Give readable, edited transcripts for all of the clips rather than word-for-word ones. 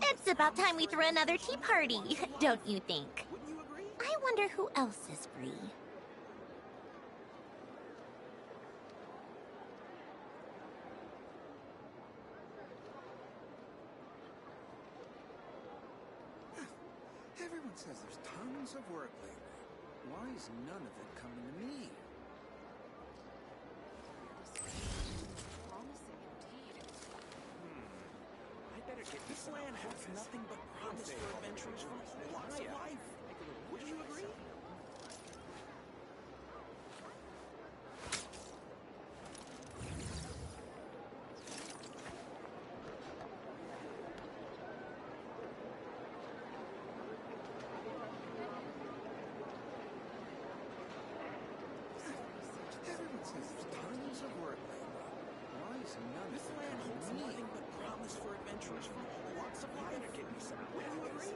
It's about time we threw another tea party, don't you think? I wonder who else is free. Everyone says there's tons of work lately. Why is none of it coming to me? Promising indeed. I better get this land has nothing but promise for adventures from lots of life. Would you agree? Everyone says there's tons of work lately. Why is none of it coming to me? Nothing but promise for adventures from lots of life. Better get me some. Would you agree?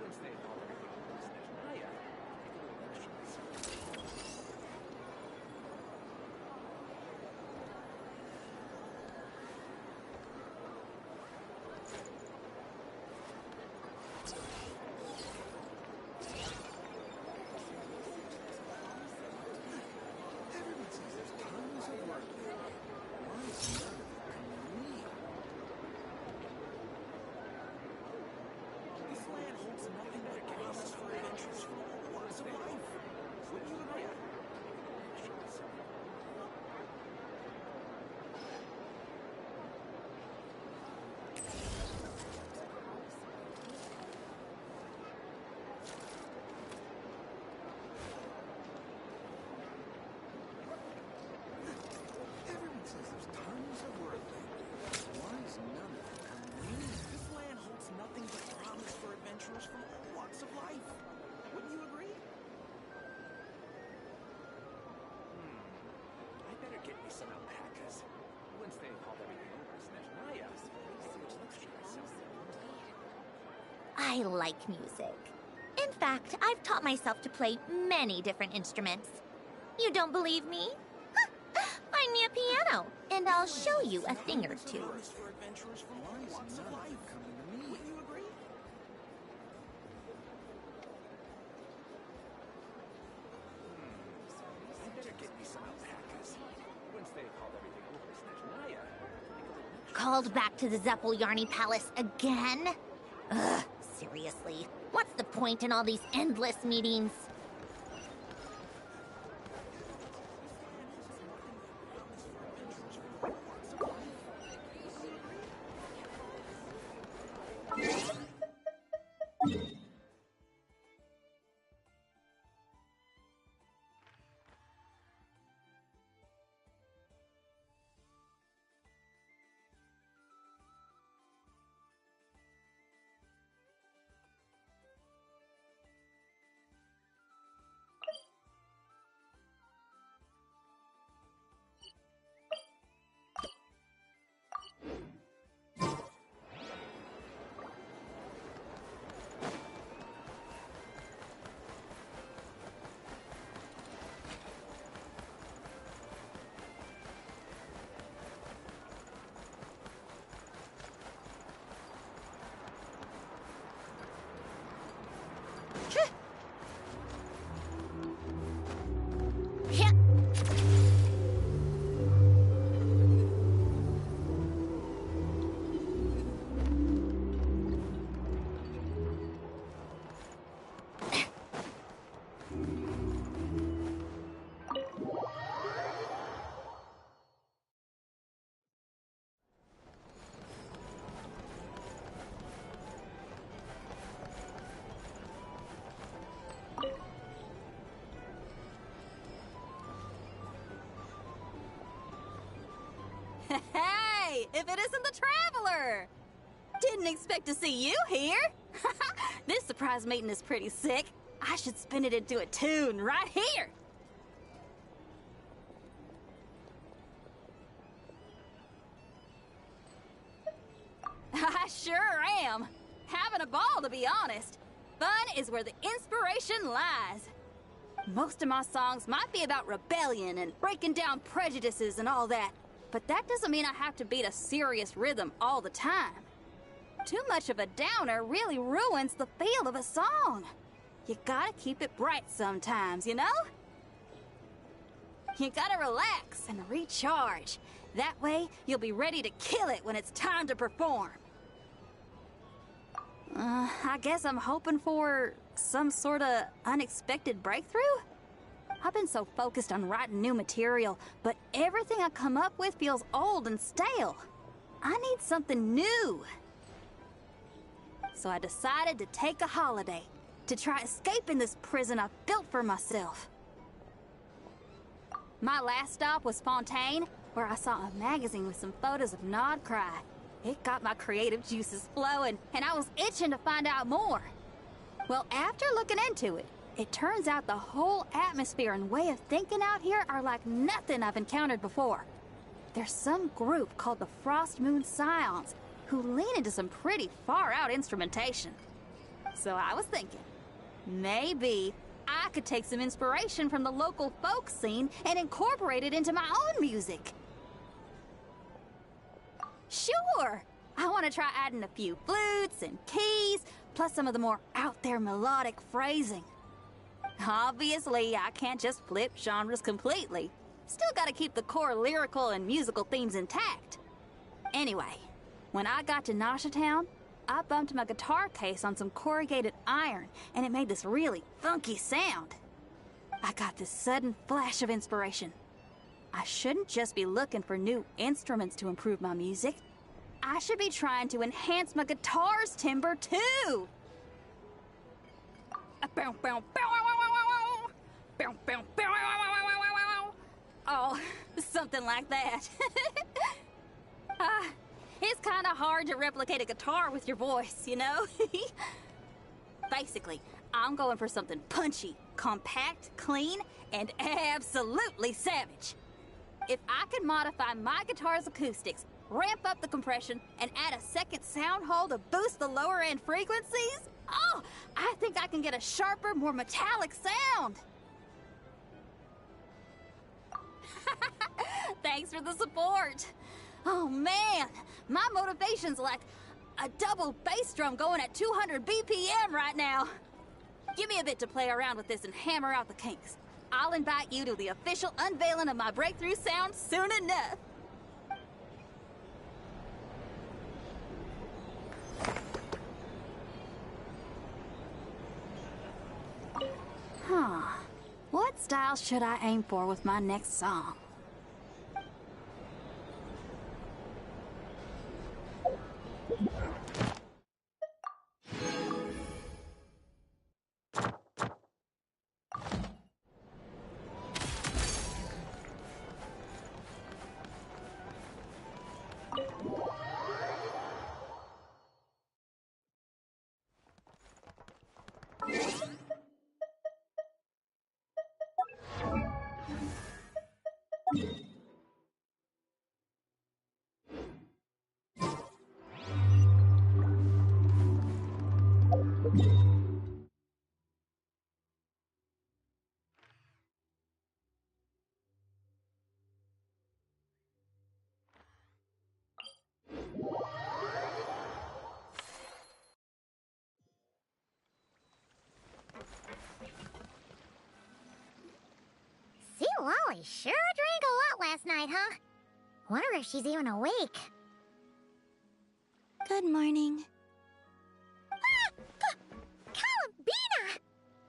Once they all everything was Naya. Everyone says there's tons of work lately. Why is none of it coming to me? This land holds nothing but promise for adventures from lots of life. Would you agree? Everyone says there's tons of work lately. Why is none of it coming to me? This land holds nothing but promise for adventurers from all walks of life. Wouldn't you agree? I better get me some alpacas. Once they hauled everything over to Snezhnaya, let's try something. I like music. In fact, I've taught myself to play many different instruments. You don't believe me? Find me a piano, and I'll show you a thing or two. Promise for adventurers from all walks of life. Coming to me. Wouldn't you agree? I better get me some alpacas. Once they hauled everything over to Snezhnaya, Called back to the Zeppeljärni Palace again? Ugh, seriously. What's the point in all these endless meetings? Hey, if it isn't the Traveler! Didn't expect to see you here. This surprise meeting is pretty sick. I should spin it into a tune right here. I sure am. Having a ball, to be honest. Fun is where the inspiration lies. Most of my songs might be about rebellion and breaking down prejudices and all that, but that doesn't mean I have to beat a serious rhythm all the time. too much of a downer really ruins the feel of a song. You gotta keep it bright sometimes, you know? You gotta relax and recharge. That way, you'll be ready to kill it when it's time to perform. I guess I'm hoping for some sort of unexpected breakthrough? I've been so focused on writing new material, but everything I come up with feels old and stale. I need something new. So I decided to take a holiday to try escaping this prison I've built for myself. My last stop was Fontaine, where I saw a magazine with some photos of Nod Cry. It got my creative juices flowing, and I was itching to find out more. Well, after looking into it, it turns out the whole atmosphere and way of thinking out here are like nothing I've encountered before. There's some group called the Frost Moon Scions who lean into some pretty far-out instrumentation. So I was thinking, maybe I could take some inspiration from the local folk scene and incorporate it into my own music. Sure! I want to try adding a few flutes and keys, plus some of the more out-there melodic phrasing. Obviously, I can't just flip genres completely. Still gotta keep the core lyrical and musical themes intact. Anyway, when I got to Town, I bumped my guitar case on some corrugated iron, and it made this really funky sound. I got this sudden flash of inspiration. I shouldn't just be looking for new instruments to improve my music. I should be trying to enhance my guitar's timbre, too! Oh, something like that. It's kind of hard to replicate a guitar with your voice, you know? Basically, I'm going for something punchy, compact, clean, and absolutely savage. If I could modify my guitar's acoustics, ramp up the compression, and add a second sound hole to boost the lower end frequencies, oh, I think I can get a sharper, more metallic sound. Thanks for the support. Oh man, my motivation's like a double bass drum going at 200 BPM right now. Give me a bit to play around with this and hammer out the kinks. I'll invite you to the official unveiling of my breakthrough sound soon enough. What style should I aim for with my next song? See, Lolly sure drank a lot last night, huh? Wonder if she's even awake. Good morning. Calabina!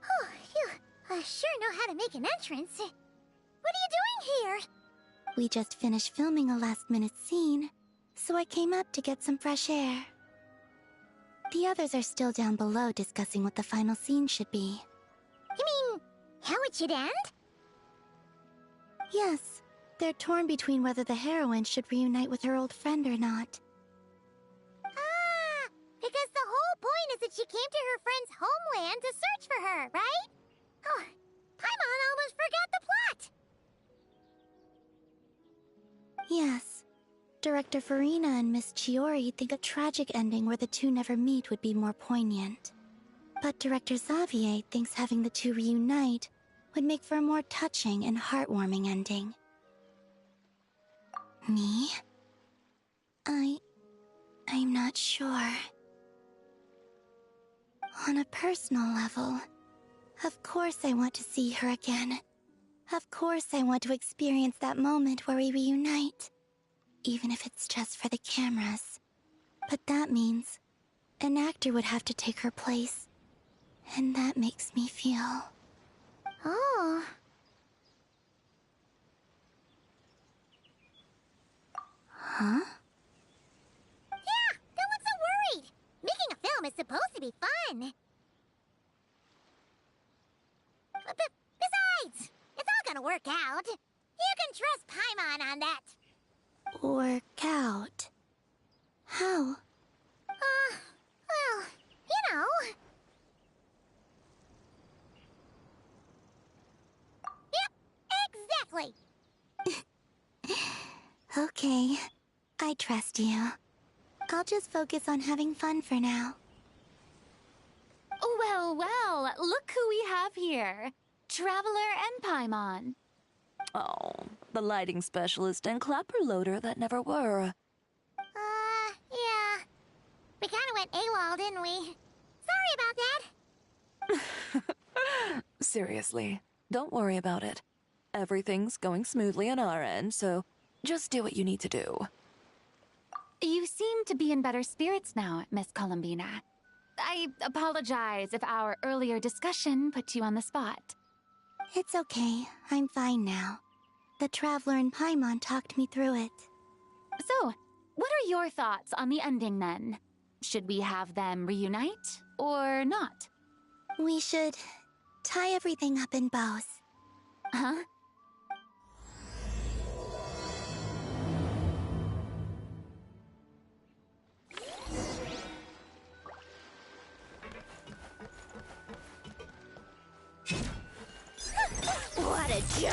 Oh, you sure know how to make an entrance. What are you doing here? We just finished filming a last-minute scene, so I came up to get some fresh air. The others are still down below discussing what the final scene should be. You mean, how it should end? Yes, they're torn between whether the heroine should reunite with her old friend or not. Ah, because the whole point is that she came to her friend's homeland to search for her, right? Oh, Paimon almost forgot the plot. Yes. Director Farina and Miss Chiori think a tragic ending where the two never meet would be more poignant. But Director Xavier thinks having the two reunite would make for a more touching and heartwarming ending. Me? I'm not sure. On a personal level, of course I want to see her again. Of course I want to experience that moment where we reunite. Even if it's just for the cameras. But that means an actor would have to take her place. And that makes me feel... Oh. Huh? Yeah, don't look so worried. Making a film is supposed to be fun. Besides, it's all gonna work out. You can trust Paimon on that. Work out? How? Well, you know. Yep, exactly. Okay, I trust you. I'll just focus on having fun for now. Well, well, look who we have here. Traveler and Paimon. Oh, the lighting specialist and clapper loader that never were. Yeah. We kinda went AWOL, didn't we? Sorry about that. Seriously, don't worry about it. Everything's going smoothly on our end, so just do what you need to do. You seem to be in better spirits now, Miss Columbina. I apologize if our earlier discussion put you on the spot. It's okay, I'm fine now. The Traveler and Paimon talked me through it. So, what are your thoughts on the ending then? Should we have them reunite, or not? We should tie everything up in bows. Huh? What a joke.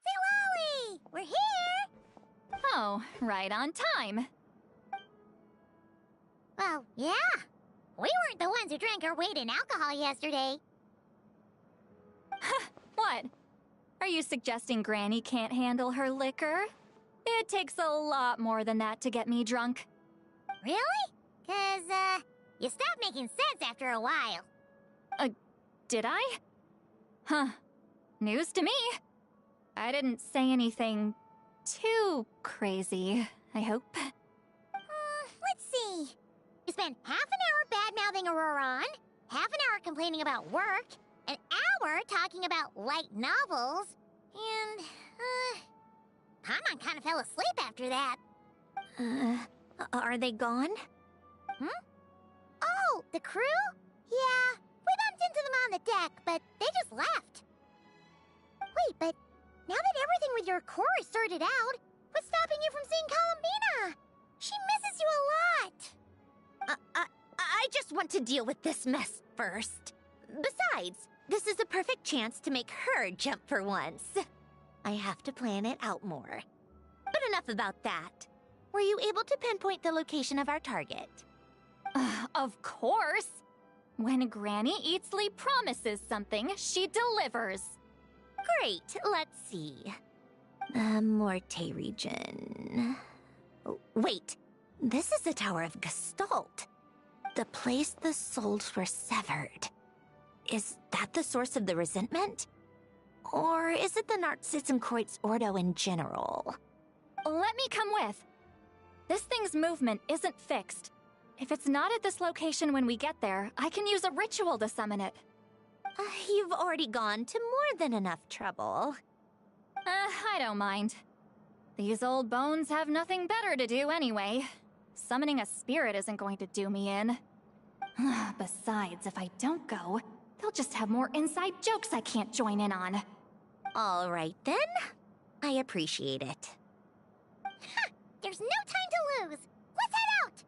Lolly, we're here. Oh, right on time. Well, yeah. We weren't the ones who drank our weight in alcohol yesterday. What? Are you suggesting Granny can't handle her liquor? It takes a lot more than that to get me drunk. Really? 'Cause, you stopped making sense after a while. Did I? Huh. News to me. I didn't say anything too crazy, I hope. Let's see. You spent half an hour bad-mouthing Auroron, half an hour complaining about work, an hour talking about light novels, and, Paimon kind of fell asleep after that. Are they gone? Oh, the crew? Yeah, we bumped into them on the deck, but they just left. Wait, but now that everything with your core is sorted out, what's stopping you from seeing Columbina? She misses you a lot. I just want to deal with this mess first. Besides, this is a perfect chance to make her jump for once. I have to plan it out more. But enough about that. Were you able to pinpoint the location of our target? Of course! When Granny Eatsley promises something, she delivers. Great, let's see. The Morte region. Oh, wait, this is the Tower of Gestalt. The place the souls were severed. Is that the source of the resentment? Or is it the Narcissism Ordo in general? Let me come with. This thing's movement isn't fixed. If it's not at this location when we get there, I can use a ritual to summon it. You've already gone to more than enough trouble. I don't mind. These old bones have nothing better to do anyway. Summoning a spirit isn't going to do me in. Besides, if I don't go, they'll just have more inside jokes I can't join in on. All right, then. I appreciate it. There's no time to lose. Let's head out!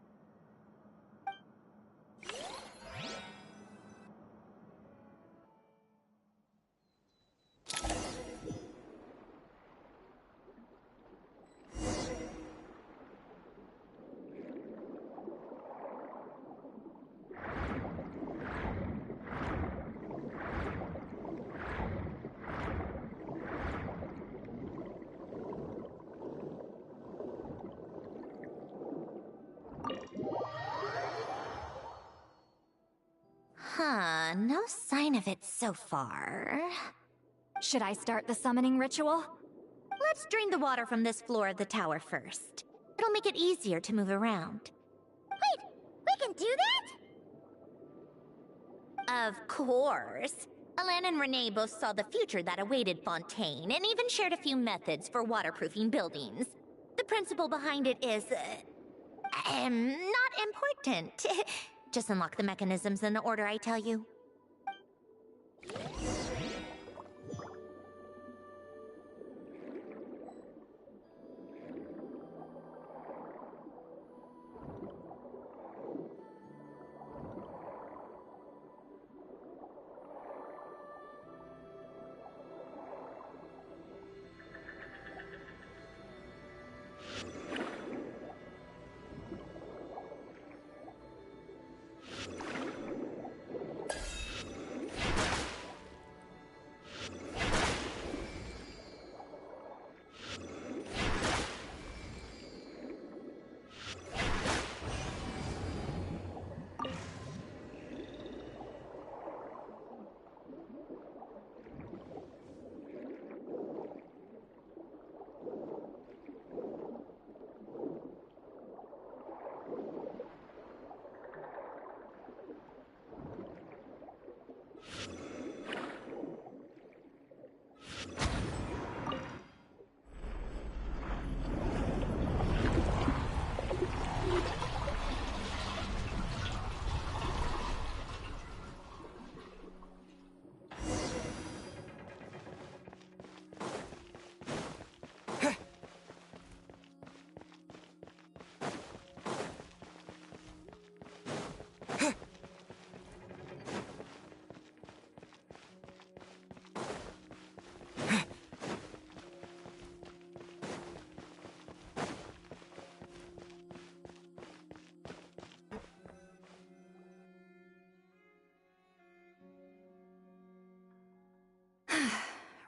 Huh, no sign of it so far. Should I start the summoning ritual? Let's drain the water from this floor of the tower first. It'll make it easier to move around. Wait, we can do that? Of course. Alan and Renee both saw the future that awaited Fontaine, and even shared a few methods for waterproofing buildings. The principle behind it is, not important. Just unlock the mechanisms in the order I tell you.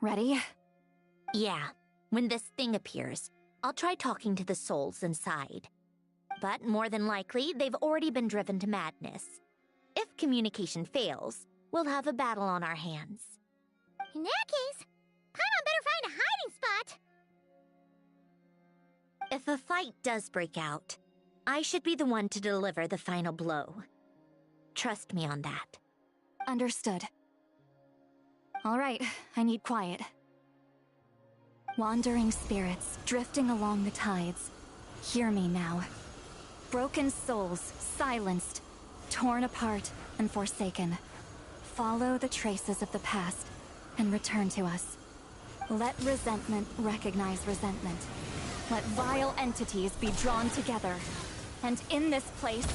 Ready? Yeah, when this thing appears, I'll try talking to the souls inside. But more than likely, they've already been driven to madness. If communication fails, we'll have a battle on our hands. In that case, Paimon better find a hiding spot. If a fight does break out, I should be the one to deliver the final blow. Trust me on that. Understood. All right, I need quiet. Wandering spirits drifting along the tides. Hear me now. Broken souls, silenced, torn apart, and forsaken. Follow the traces of the past and return to us. Let resentment recognize resentment. Let vile entities be drawn together. And in this place,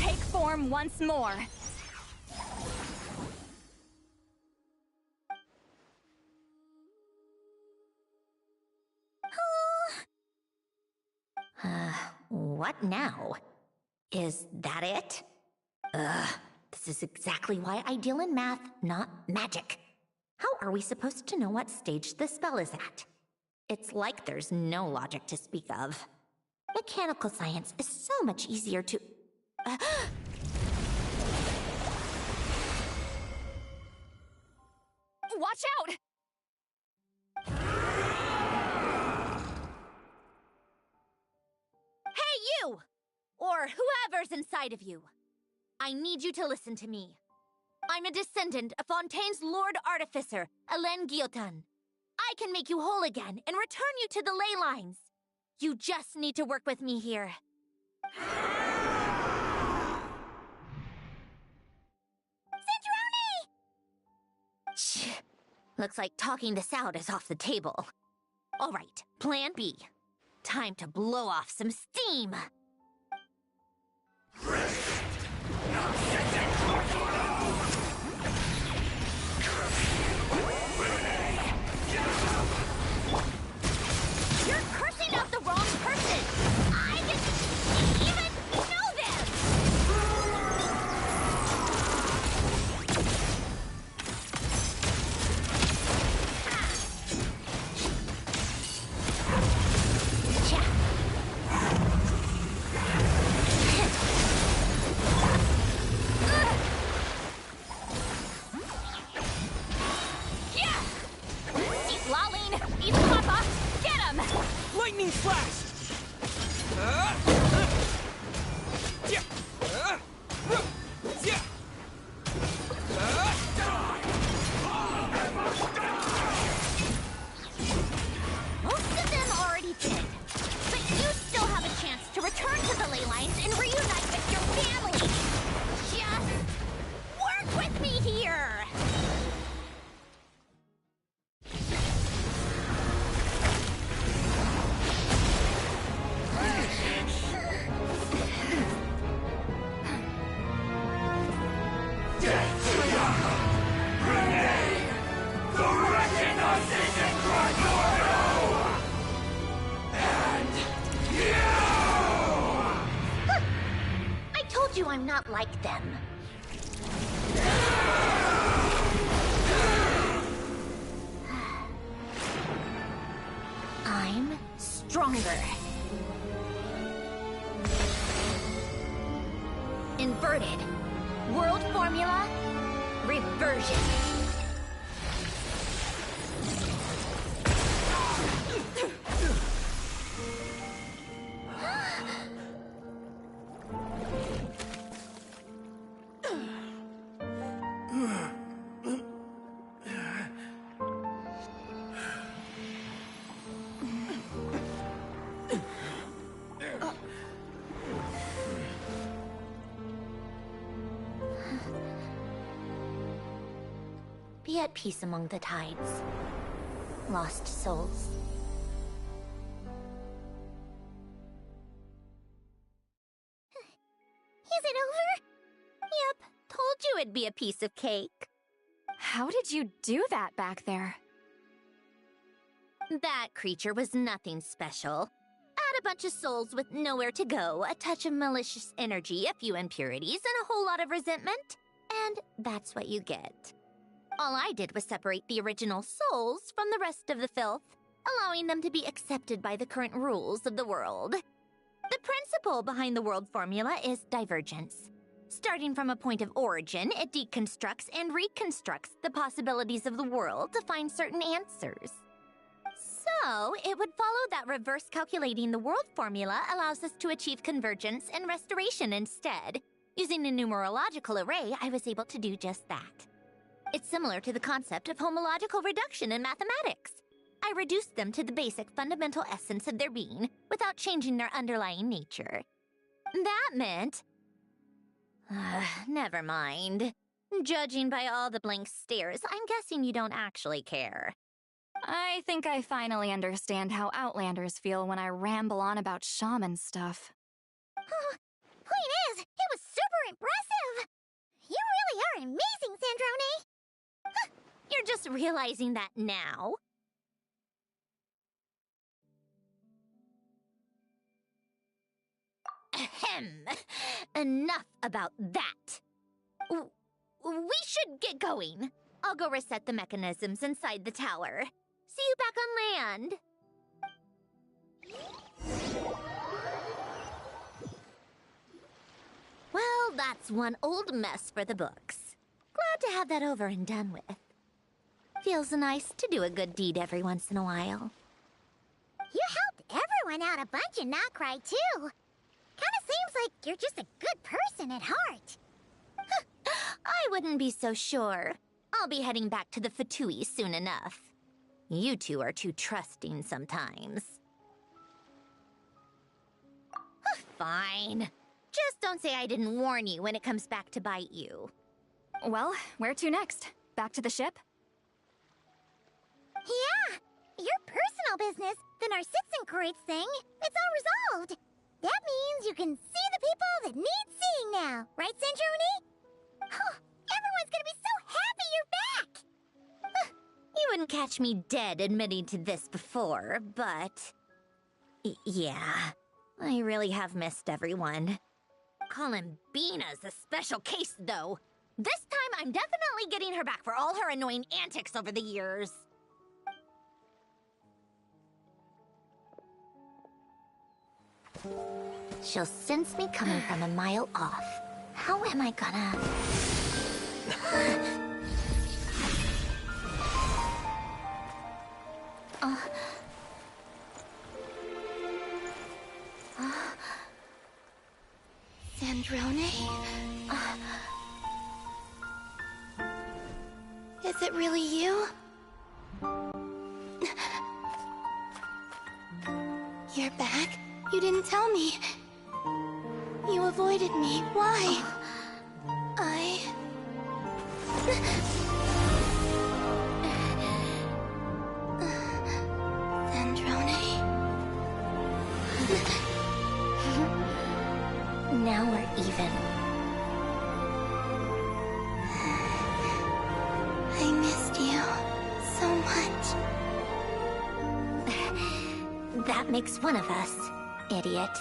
take form once more. What now? Is that it? This is exactly why I deal in math, not magic. How are we supposed to know what stage the spell is at? It's like there's no logic to speak of. Mechanical science is so much easier to... Watch out! Hey, you! Or whoever's inside of you. I need you to listen to me. I'm a descendant of Fontaine's Lord Artificer, Hélène Guillotin. I can make you whole again and return you to the ley lines. You just need to work with me here. Centrone! Shh. Looks like talking this out is off the table. All right, plan B. Time to blow off some steam. You're cursing out the wrong person! I didn't even know them! Death to Yaka! Renee! The recognizing Incorporeal! And you! I told you I'm not like them. I'm stronger. Inverted. World formula. Reversion. Be at peace among the tides. Lost souls. Is it over? Yep, told you it'd be a piece of cake. How did you do that back there? That creature was nothing special. Add a bunch of souls with nowhere to go, a touch of malicious energy, a few impurities, and a whole lot of resentment. And that's what you get. All I did was separate the original souls from the rest of the filth, allowing them to be accepted by the current rules of the world. The principle behind the world formula is divergence. Starting from a point of origin, it deconstructs and reconstructs the possibilities of the world to find certain answers. So, it would follow that reverse calculating the world formula allows us to achieve convergence and restoration instead. Using a numerological array, I was able to do just that. It's similar to the concept of homological reduction in mathematics. I reduced them to the basic fundamental essence of their being without changing their underlying nature. That meant... never mind. Judging by all the blank stares, I'm guessing you don't actually care. I think I finally understand how Outlanders feel when I ramble on about shaman stuff. Point is, it was super impressive! You really are amazing, Sandrone! You're just realizing that now? Ahem. Enough about that. We should get going. I'll go reset the mechanisms inside the tower. See you back on land. Well, that's one old mess for the books. Glad to have that over and done with. Feels nice to do a good deed every once in a while. You helped everyone out a bunch and not cry, too. Kinda seems like you're just a good person at heart. I wouldn't be so sure. I'll be heading back to the Fatui soon enough. You two are too trusting sometimes. Fine. Just don't say I didn't warn you when it comes back to bite you. Well, where to next? Back to the ship? Yeah! Your personal business, the Narcitsan thing, it's all resolved. That means you can see the people that need seeing now, right, Centroni? Everyone's gonna be so happy you're back! You wouldn't catch me dead admitting to this before, but... yeah, I really have missed everyone. Calling Bina's a special case, though. This time, I'm definitely getting her back for all her annoying antics over the years. She'll sense me coming from a mile off. How am I gonna... Sandrone? Is it really you? You're back? You didn't tell me. You avoided me. Why? Sandrone? Now we're even. That makes one of us, idiot.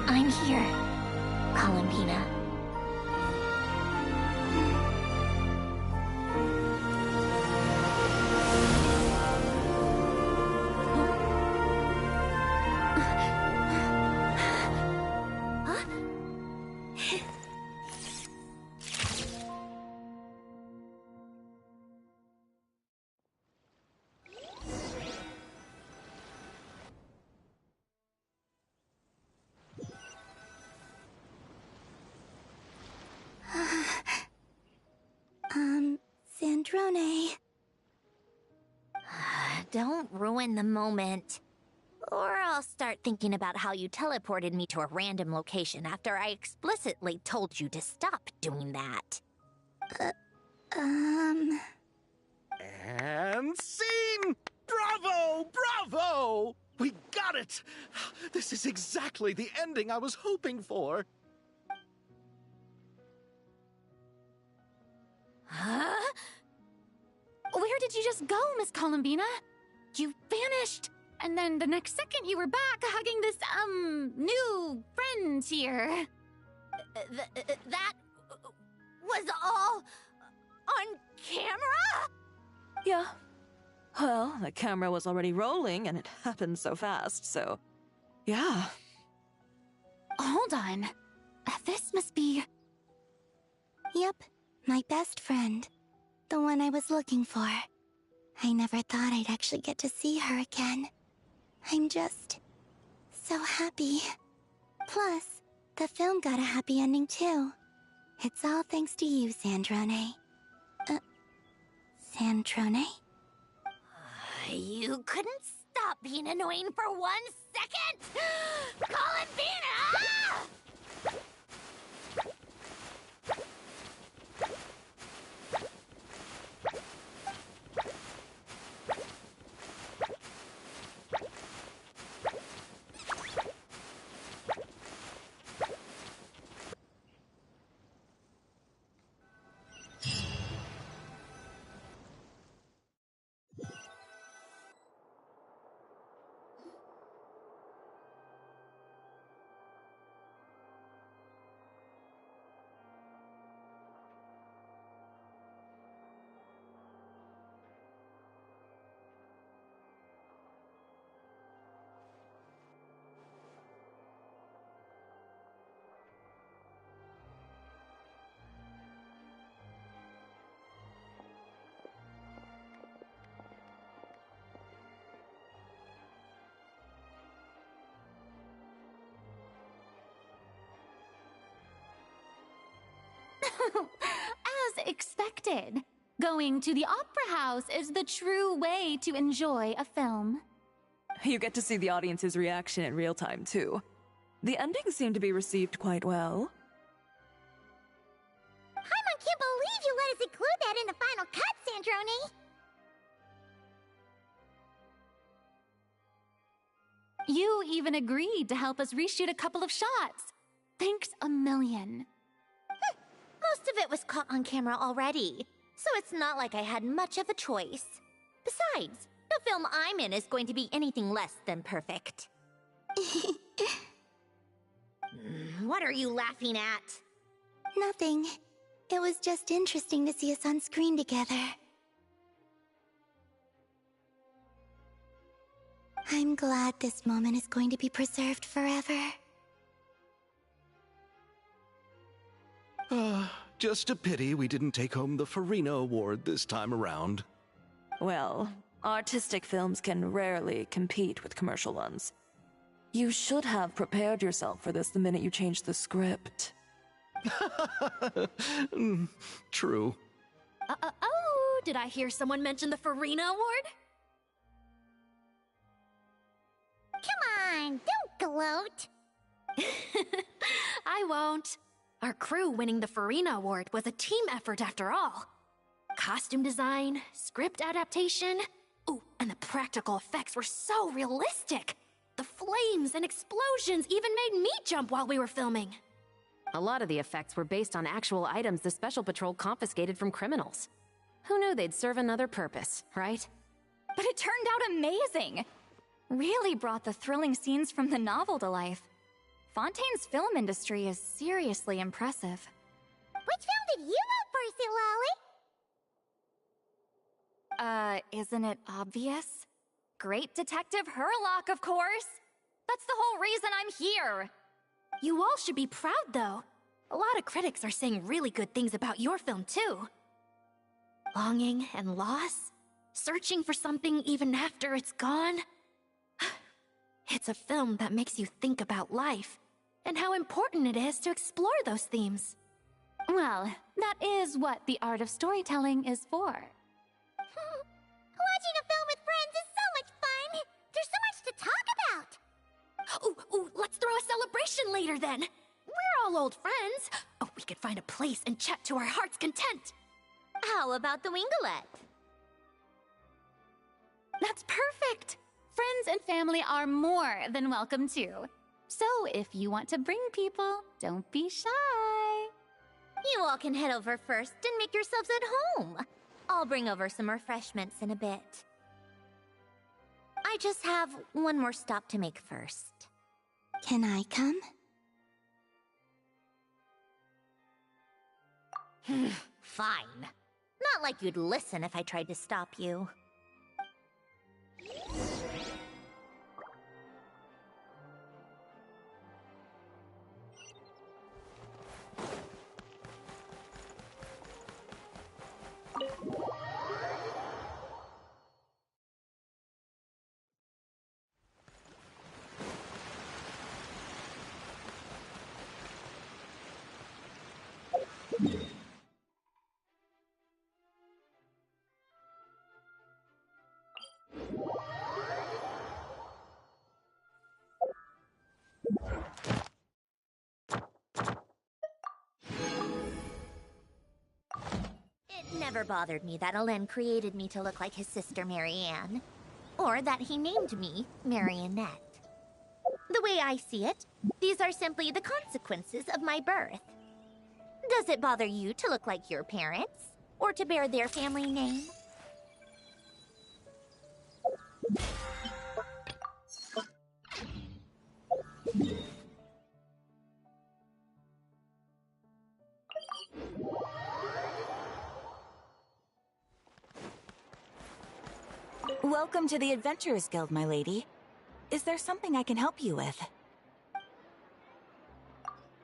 I'm here, Columbina. Sandrone. Don't ruin the moment. Or I'll start thinking about how you teleported me to a random location after I explicitly told you to stop doing that. And scene! Bravo! Bravo! We got it! This is exactly the ending I was hoping for. Huh? Where did you just go, Miss Columbina? You vanished, and then the next second you were back hugging this, new friend here. That was all on camera? Yeah. Well, the camera was already rolling and it happened so fast, so... yeah. Hold on. This must be... Yep, my best friend. The one I was looking for. I never thought I'd actually get to see her again. I'm just... so happy. Plus, the film got a happy ending too. It's all thanks to you, Sandrone. Sandrone? You couldn't stop being annoying for 1 second? Columbina! As expected, going to the opera house is the true way to enjoy a film. You get to see the audience's reaction in real time, too. The ending seemed to be received quite well. Paimon can't believe you let us include that in the final cut, Sandrone! You even agreed to help us reshoot a couple of shots. Thanks a million. Most of it was caught on camera already, so it's not like I had much of a choice. Besides, the film I'm in is going to be anything less than perfect. What are you laughing at? Nothing. It was just interesting to see us on screen together. I'm glad this moment is going to be preserved forever. Just a pity we didn't take home the Farina Award this time around. Well, artistic films can rarely compete with commercial ones. You should have prepared yourself for this the minute you changed the script. True. Oh, did I hear someone mention the Farina Award? Come on, don't gloat! I won't. Our crew winning the Farina Award was a team effort after all. Costume design, script adaptation. Ooh, and the practical effects were so realistic. The flames and explosions even made me jump while we were filming. A lot of the effects were based on actual items the Special Patrol confiscated from criminals. Who knew they'd serve another purpose, right? But it turned out amazing! Really brought the thrilling scenes from the novel to life. Fontaine's film industry is seriously impressive. Which film did you vote for, Silali? Isn't it obvious? Great Detective Herlock, of course! That's the whole reason I'm here! You all should be proud, though. A lot of critics are saying really good things about your film, too. Longing and loss, searching for something even after it's gone. It's a film that makes you think about life, and how important it is to explore those themes. Well, that is what the art of storytelling is for. Watching a film with friends is so much fun! There's so much to talk about! Ooh, let's throw a celebration later then! We're all old friends! Oh, we could find a place and chat to our heart's content! How about the Winglet? That's perfect! Friends and family are more than welcome too. So if you want to bring people, don't be shy. You all can head over first and make yourselves at home. I'll bring over some refreshments in a bit. I just have one more stop to make first. Can I come? Fine. Not like you'd listen if I tried to stop you. It never bothered me that Alen created me to look like his sister Marianne. Or that he named me Marionette. The way I see it, these are simply the consequences of my birth. Does it bother you to look like your parents? Or to bear their family name? Welcome to the Adventurers Guild, my lady. Is there something I can help you with?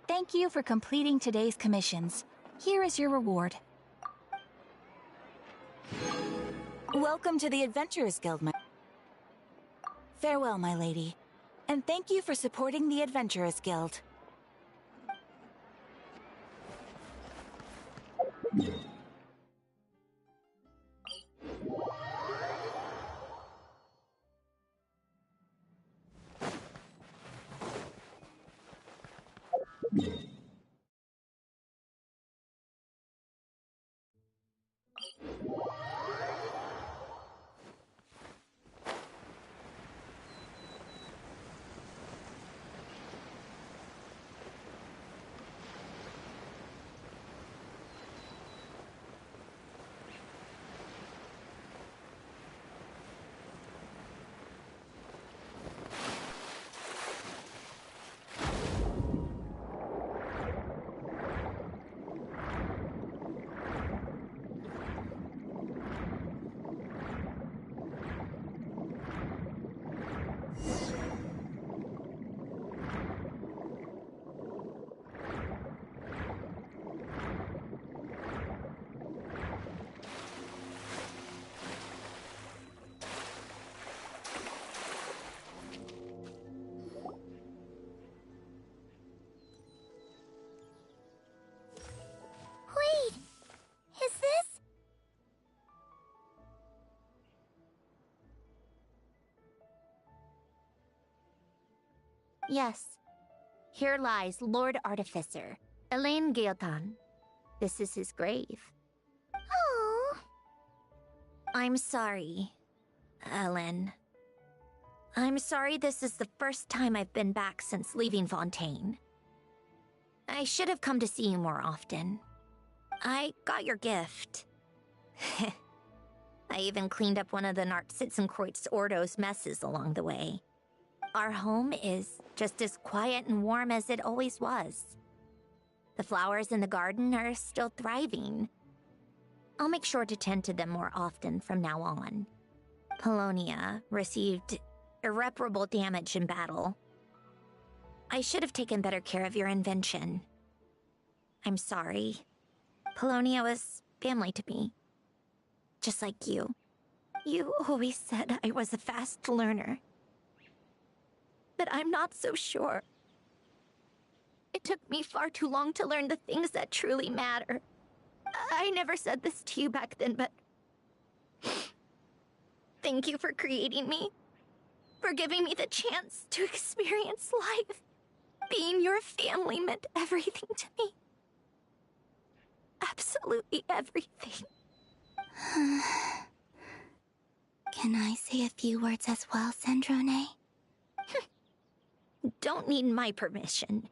Thank you for completing today's commissions. Here is your reward. Welcome to the Adventurers Guild, my... Farewell, my lady. And thank you for supporting the Adventurers Guild. Wait, is this? Yes. Here lies Lord Artificer, Elaine Gaeltan. This is his grave. Oh. I'm sorry, Ellen. I'm sorry this is the first time I've been back since leaving Fontaine. I should have come to see you more often. I got your gift. I even cleaned up one of the Narcitzenkreuz Ordo's messes along the way. Our home is just as quiet and warm as it always was. The flowers in the garden are still thriving. I'll make sure to tend to them more often from now on. Polonia received irreparable damage in battle. I should have taken better care of your invention. I'm sorry. Polonia was family to me. Just like you. You always said I was a fast learner. But I'm not so sure. It took me far too long to learn the things that truly matter. I never said this to you back then, but... Thank you for creating me. For giving me the chance to experience life. Being your family meant everything to me. Absolutely everything. Can I say a few words as well, Sandrone? Don't need my permission.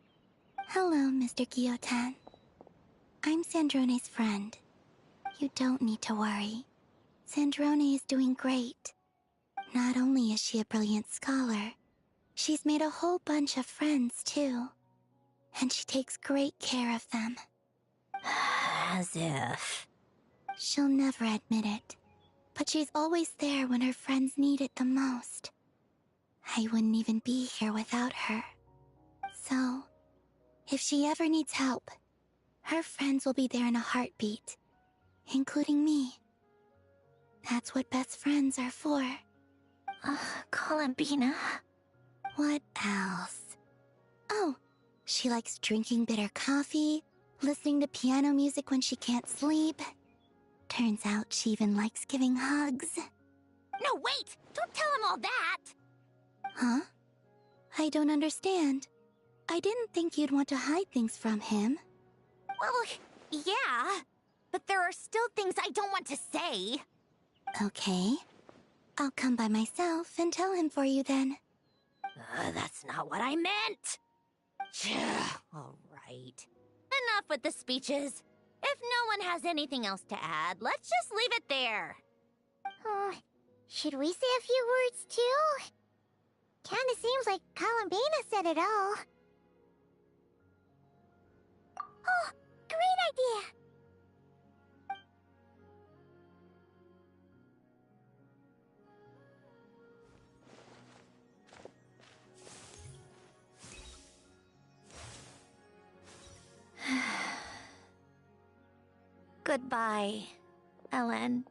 Hello, Mr. Guillotin. I'm Sandrone's friend. You don't need to worry. Sandrone is doing great. Not only is she a brilliant scholar, she's made a whole bunch of friends, too. And she takes great care of them. As if... She'll never admit it, but she's always there when her friends need it the most. I wouldn't even be here without her. So, if she ever needs help, her friends will be there in a heartbeat, including me. That's what best friends are for. Columbina. What else? Oh, she likes drinking bitter coffee, listening to piano music when she can't sleep. Turns out she even likes giving hugs. No, wait! Don't tell him all that! Huh? I don't understand. I didn't think you'd want to hide things from him. Well, yeah. But there are still things I don't want to say. Okay. I'll come by myself and tell him for you then. That's not what I meant! All right. Enough with the speeches. If no one has anything else to add, let's just leave it there. Should we say a few words too? Kinda seems like Columbina said it all. Oh, great idea! Goodbye, Ellen.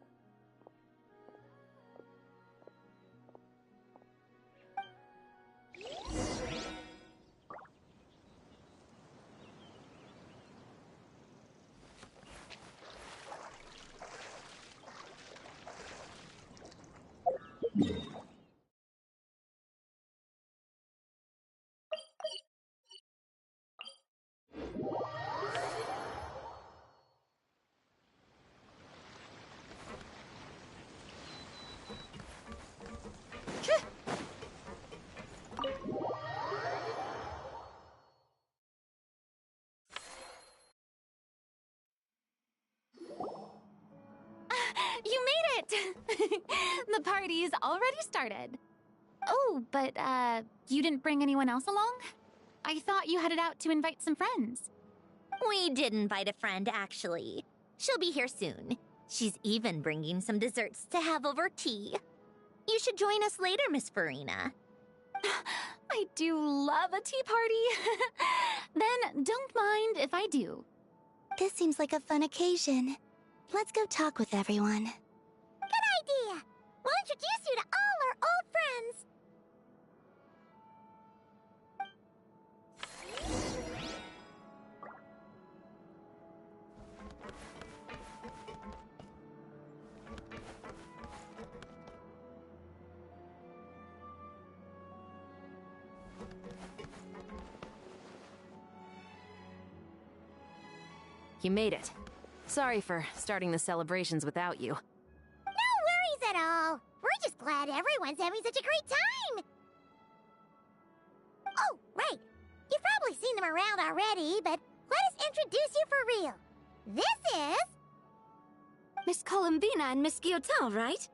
You made it! The party's already started. Oh, but, you didn't bring anyone else along? I thought you headed out to invite some friends. We did invite a friend, actually. She'll be here soon. She's even bringing some desserts to have over tea. You should join us later, Miss Farina. I do love a tea party. Then don't mind if I do. This seems like a fun occasion. Let's go talk with everyone. Good idea! We'll introduce you to all our old friends. You made it. Sorry for starting the celebrations without you. No worries at all. We're just glad everyone's having such a great time. Oh, right. You've probably seen them around already, but let us introduce you for real. This is... Miss Columbina and Miss Guillotin, right?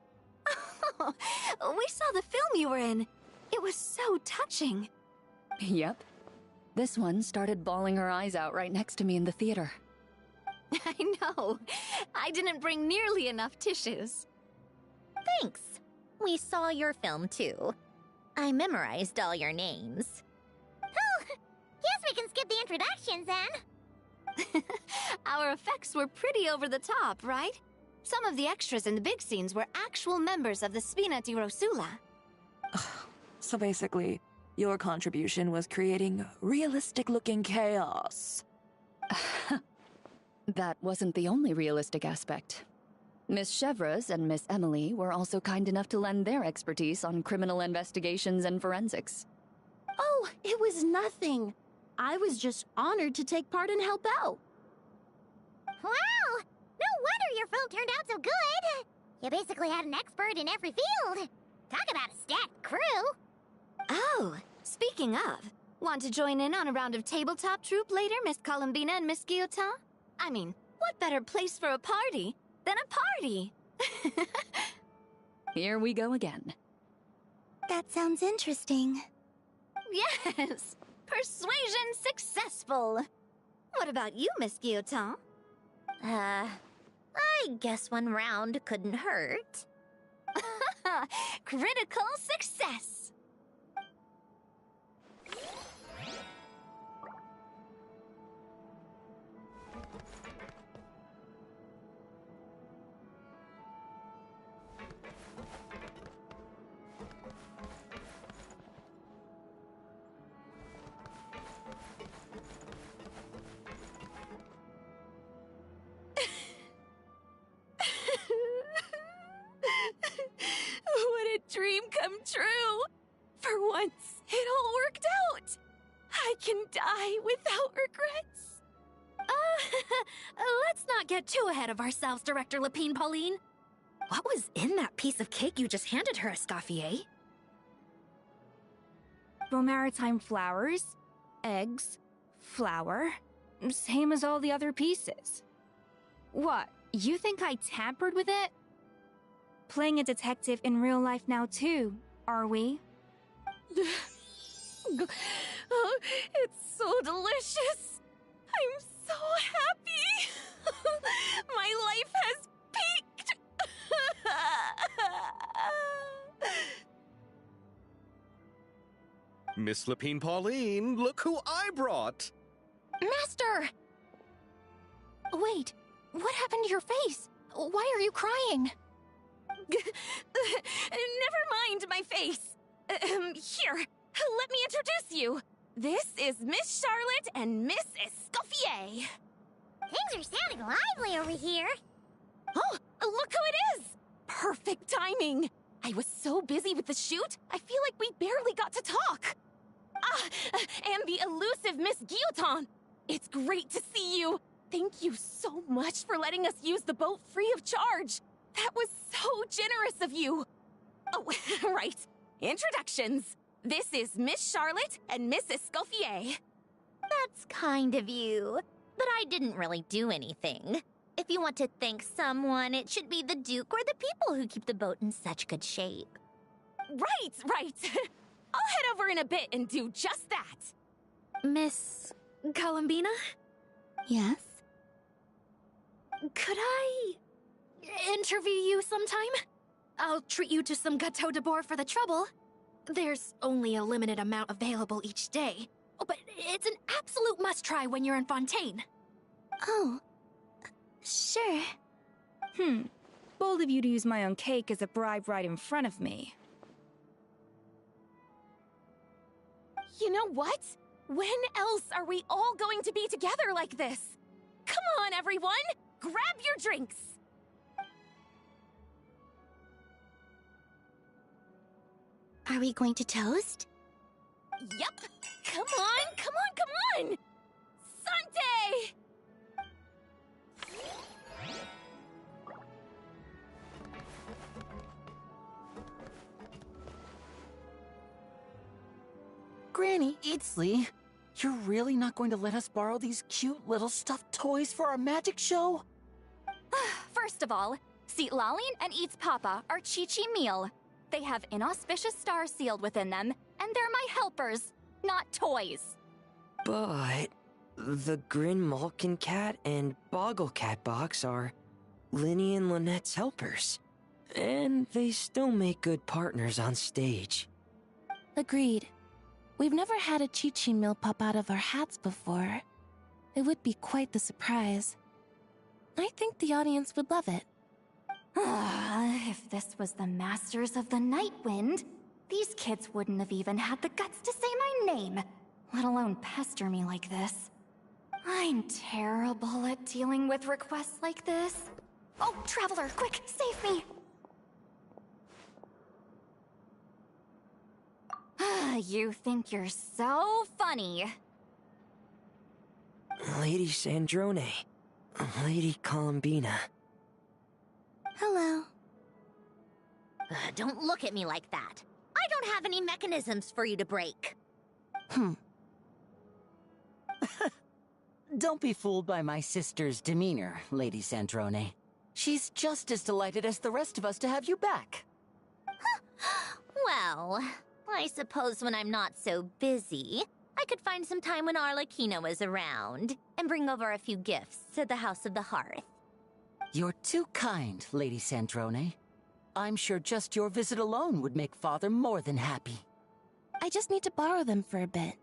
We saw the film you were in. It was so touching. Yep. This one started bawling her eyes out right next to me in the theater. I know. I didn't bring nearly enough tissues. Thanks. We saw your film too. I memorized all your names. Oh, guess we can skip the introductions then. Our effects were pretty over the top, right? Some of the extras in the big scenes were actual members of the Spina di Rosula. So basically, your contribution was creating realistic-looking chaos. That wasn't the only realistic aspect. Miss Chevres and Miss Emily were also kind enough to lend their expertise on criminal investigations and forensics. Oh, it was nothing. I was just honored to take part and help out. Wow! No wonder your film turned out so good! You basically had an expert in every field. Talk about a stacked crew. Oh, speaking of, want to join in on a round of tabletop troupe later, Miss Columbina and Miss Guillotin? I mean, what better place for a party than a party? Here we go again. That sounds interesting. Yes! Persuasion successful! What about you, Miss Guillotin? I guess one round couldn't hurt. Critical success! What a dream come true! For once, it all worked out! I can die without regrets! Let's not get too ahead of ourselves, Director Lapine Pauline. What was in that piece of cake you just handed her, Escoffier? Maritime flowers, eggs, flour, same as all the other pieces. What, you think I tampered with it? Playing a detective in real life now too, are we? Oh, it's so delicious! I'm so happy! My life has peaked! Miss Lapine Pauline, look who I brought! Master! Wait, what happened to your face? Why are you crying? Never mind my face. Here, let me introduce you. This is Miss Charlotte and Miss Escoffier. Things are sounding lively over here. Oh, look who it is! Perfect timing. I was so busy with the shoot, I feel like we barely got to talk. And the elusive Miss Guillotin. It's great to see you. Thank you so much for letting us use the boat free of charge. That was so generous of you. Oh, right. Introductions. This is Miss Charlotte and Miss Escoffier. That's kind of you. But I didn't really do anything. If you want to thank someone, it should be the Duke or the people who keep the boat in such good shape. Right. I'll head over in a bit and do just that. Miss Columbina? Yes? Could I interview you sometime? I'll treat you to some gâteau de bord for the trouble. There's only a limited amount available each day. Oh, but it's an absolute must-try when you're in Fontaine. Oh, sure. Bold of you to use my own cake as a bribe right in front of me. You know what? When else are we all going to be together like this? Come on, everyone! Grab your drinks! Are we going to toast? Yep! Come on! Sante! Granny, Idsley, you're really not going to let us borrow these cute little stuffed toys for our magic show? For First of all, Seat Lalin and Eats Papa are Chi-Chi meal. They have inauspicious stars sealed within them, and they're my helpers, not toys. But the Grin Malkin Cat and Boggle Cat box are Linny and Lynette's helpers. And they still make good partners on stage. Agreed. We've never had a Chi-Chi meal pop out of our hats before. It would be quite the surprise. I think the audience would love it. If this was the Masters of the Night Wind, these kids wouldn't have even had the guts to say my name, let alone pester me like this. I'm terrible at dealing with requests like this. Oh, Traveler, quick, save me! You think you're so funny. Lady Sandrone. Lady Columbina. Hello. Don't look at me like that. I don't have any mechanisms for you to break. Don't be fooled by my sister's demeanor, Lady Sandrone. She's just as delighted as the rest of us to have you back. Well, I suppose when I'm not so busy, I could find some time when Arlecchino is around and bring over a few gifts to the House of the Hearth. You're too kind, Lady Sandrone. I'm sure just your visit alone would make Father more than happy. I just need to borrow them for a bit.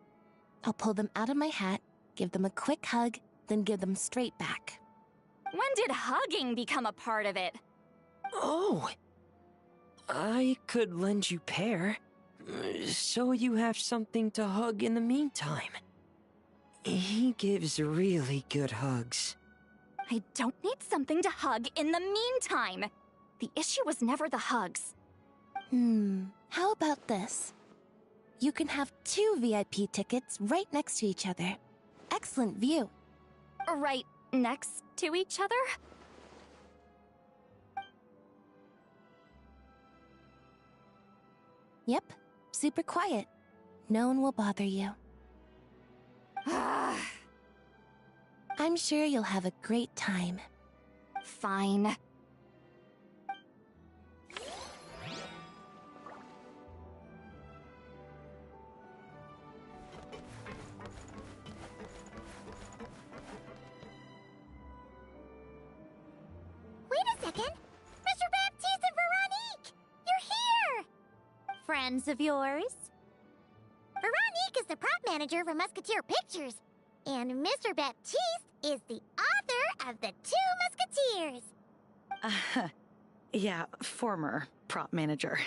I'll pull them out of my hat, give them a quick hug, then give them straight back. When did hugging become a part of it? Oh! I could lend you Pear, so you have something to hug in the meantime. He gives really good hugs. I don't need something to hug in the meantime. The issue was never the hugs. How about this? You can have 2 VIP tickets right next to each other. Excellent view. Right next to each other? Yep, super quiet. No one will bother you. I'm sure you'll have a great time. Fine. Wait a second! Mr. Baptiste and Veronique! You're here! Friends of yours? Veronique is the prop manager for Musketeer Pictures, and Mr. Baptiste is the author of The Two Musketeers. Yeah, former prop manager.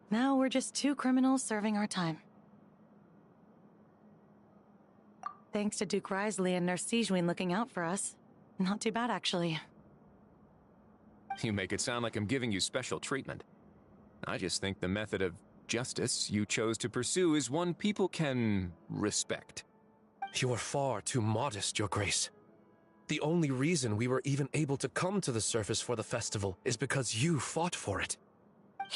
Now we're just 2 criminals serving our time. Thanks to Duke Risley and Nurse Sejuin looking out for us. Not too bad, actually. You make it sound like I'm giving you special treatment. I just think the method of justice you chose to pursue is one people can respect. You are far too modest, Your Grace. The only reason we were even able to come to the surface for the festival is because you fought for it.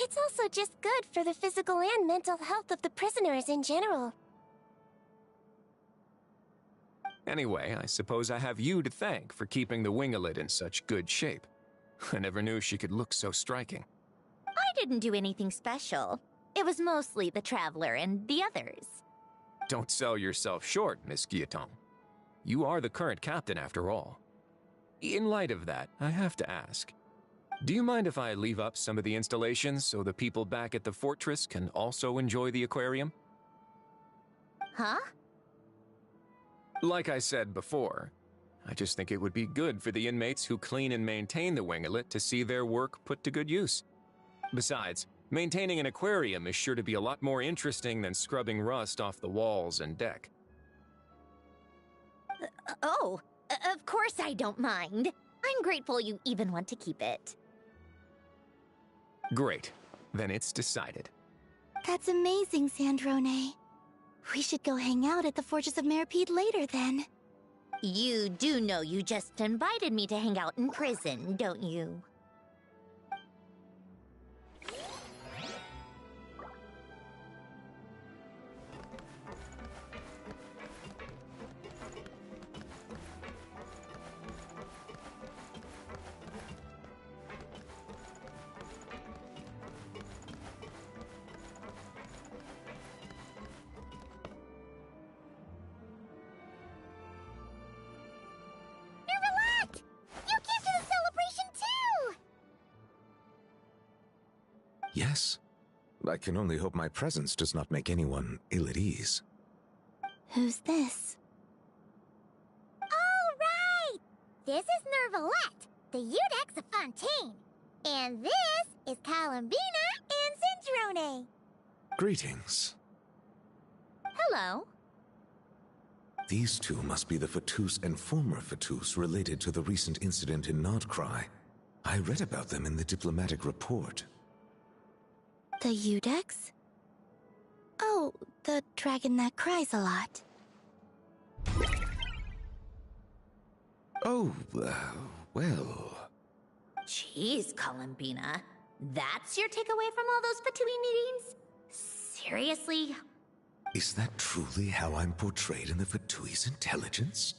It's also just good for the physical and mental health of the prisoners in general. Anyway, I suppose I have you to thank for keeping the Winglet in such good shape. I never knew she could look so striking. I didn't do anything special. It was mostly the Traveler and the others. Don't sell yourself short, Miss Guillotin. You are the current captain, after all. In light of that, I have to ask, do you mind if I leave up some of the installations so the people back at the fortress can also enjoy the aquarium? Huh? Like I said before, I just think it would be good for the inmates who clean and maintain the Winglet to see their work put to good use. Besides, maintaining an aquarium is sure to be a lot more interesting than scrubbing rust off the walls and deck. Of course I don't mind. I'm grateful you even want to keep it. Great. Then it's decided. That's amazing, Sandrone. We should go hang out at the Fortress of Meripede later, then. You do know you just invited me to hang out in prison, don't you? Yes. I can only hope my presence does not make anyone ill at ease. Who's this? All right! This is Nervalette, the Eudex of Fontaine. And this is Columbina and Centrone. Greetings. Hello. These two must be the Fatus and former Fatus related to the recent incident in Nodcry. I read about them in the diplomatic report. The Eudex? Oh, the dragon that cries a lot. Oh, well... Jeez, Columbina. That's your takeaway from all those Fatui meetings? Seriously? Is that truly how I'm portrayed in the Fatui's intelligence?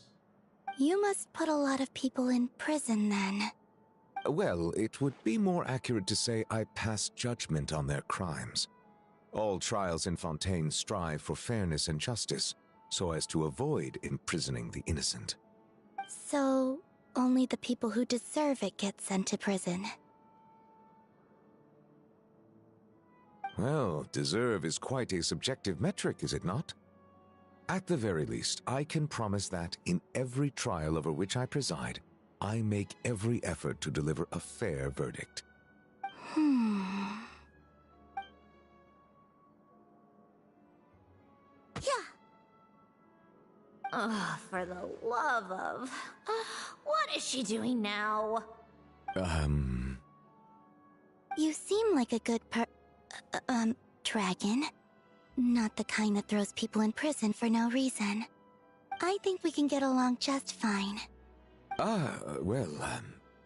You must put a lot of people in prison, then. Well, it would be more accurate to say I pass judgment on their crimes. All trials in Fontaine strive for fairness and justice, so as to avoid imprisoning the innocent. So, only the people who deserve it get sent to prison. Well, deserve is quite a subjective metric, is it not? At the very least, I can promise that in every trial over which I preside, I make every effort to deliver a fair verdict. Yeah. Oh, for the love of... what is she doing now? You seem like a good dragon. Not the kind that throws people in prison for no reason. I think we can get along just fine.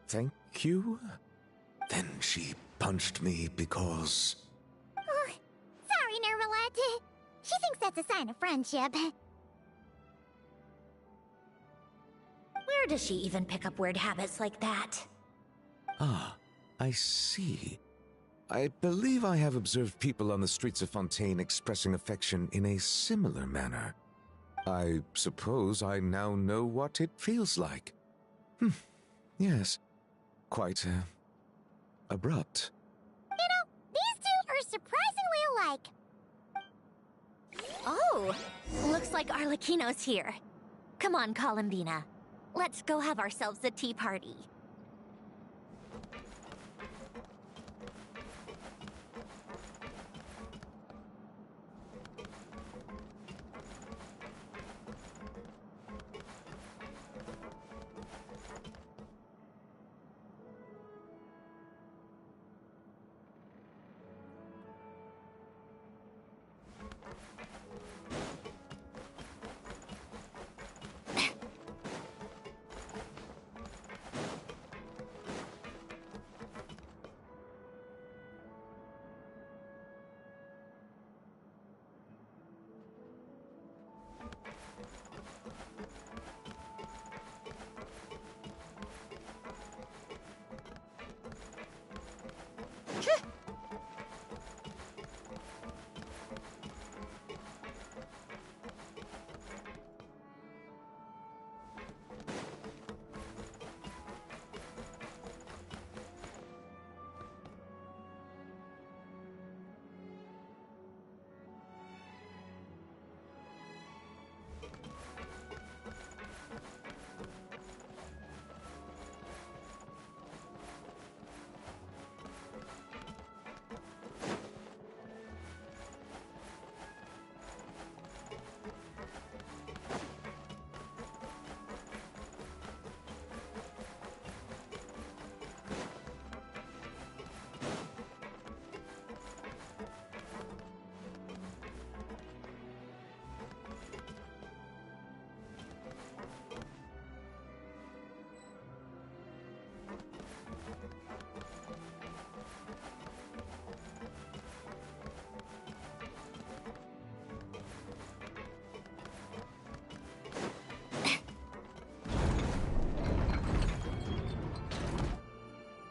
Thank you? Then she punched me because... Sorry, Nervalette. She thinks that's a sign of friendship. Where does she even pick up weird habits like that? Ah, I see. I believe I have observed people on the streets of Fontaine expressing affection in a similar manner. I suppose I now know what it feels like. Yes. Quite, abrupt. You know, these two are surprisingly alike. Oh, looks like Arlecchino's here. Come on, Columbina. Let's go have ourselves a tea party.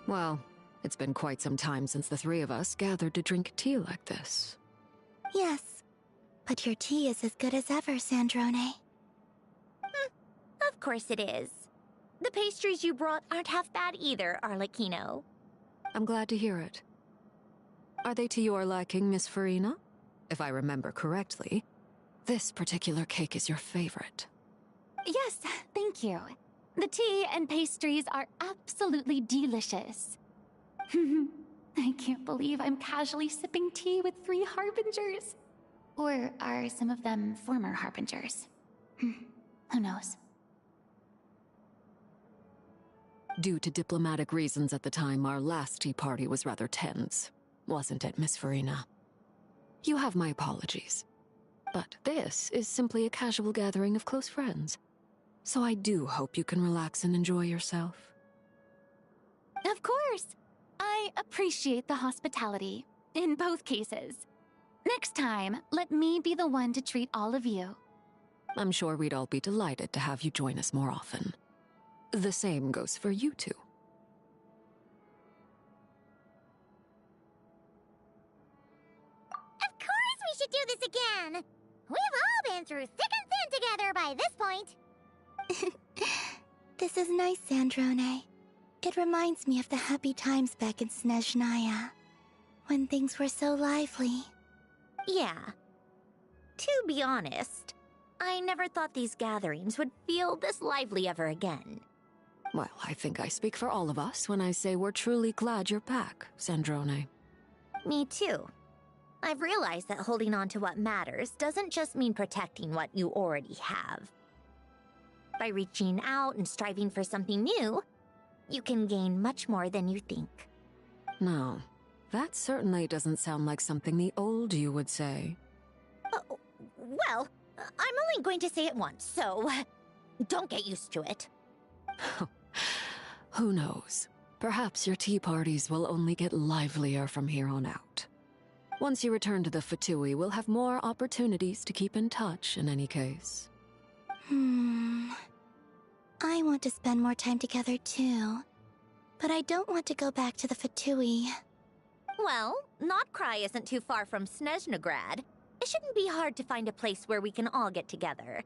Well, it's been quite some time since the three of us gathered to drink tea like this. Yes, but your tea is as good as ever, Sandrone. Of course it is. The pastries you brought aren't half bad either, Arlecchino. I'm glad to hear it. Are they to your liking, Miss Farina? If I remember correctly, this particular cake is your favorite. Yes, thank you. The tea and pastries are absolutely delicious. I can't believe I'm casually sipping tea with 3 harbingers. Or are some of them former harbingers? Who knows? Due to diplomatic reasons at the time, our last tea party was rather tense, wasn't it, Miss Farina? You have my apologies. But this is simply a casual gathering of close friends. So I do hope you can relax and enjoy yourself. Of course! I appreciate the hospitality, in both cases. Next time, let me be the one to treat all of you. I'm sure we'd all be delighted to have you join us more often. The same goes for you two. Of course we should do this again! We've all been through thick and thin together by this point. This is nice, Sandrone. It reminds me of the happy times back in Snezhnaya, when things were so lively. Yeah. To be honest, I never thought these gatherings would feel this lively ever again. Well, I think I speak for all of us when I say we're truly glad you're back, Sandrone. Me too. I've realized that holding on to what matters doesn't just mean protecting what you already have. By reaching out and striving for something new, you can gain much more than you think. No, that certainly doesn't sound like something the old you would say. Well, I'm only going to say it once, so don't get used to it. Who knows? Perhaps your tea parties will only get livelier from here on out. Once you return to the Fatui, we'll have more opportunities to keep in touch in any case. I want to spend more time together too. But I don't want to go back to the Fatui. Well, Notcry isn't too far from Snezhnograd. It shouldn't be hard to find a place where we can all get together.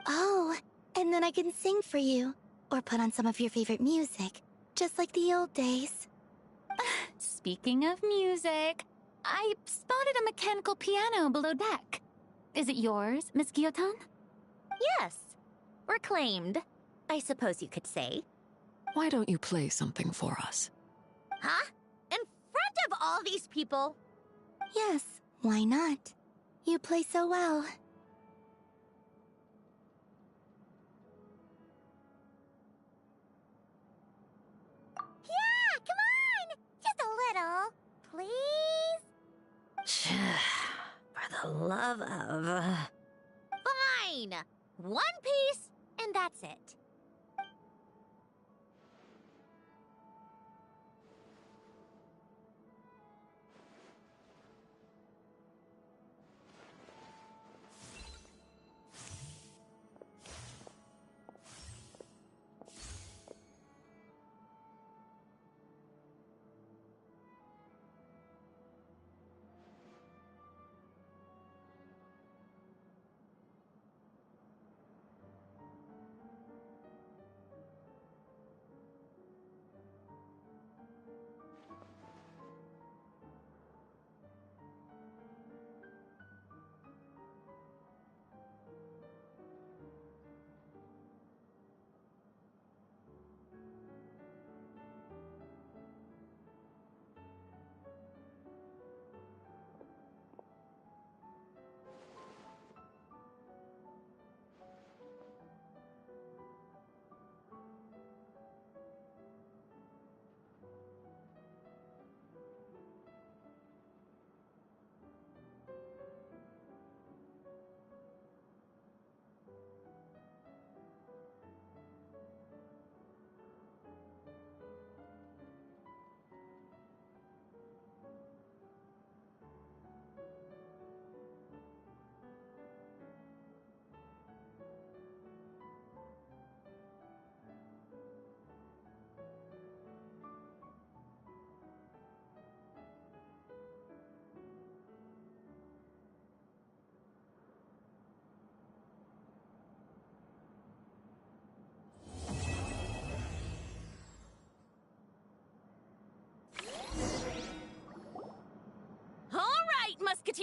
Oh, and then I can sing for you. Or put on some of your favorite music. Just like the old days. Speaking of music, I spotted a mechanical piano below deck. Is it yours, Miss Guillotin? Yes. Reclaimed, I suppose you could say. Why don't you play something for us? Huh? In front of all these people? Yes, why not? You play so well. Yeah, come on! Just a little, please? For the love of... Fine! One piece, and that's it.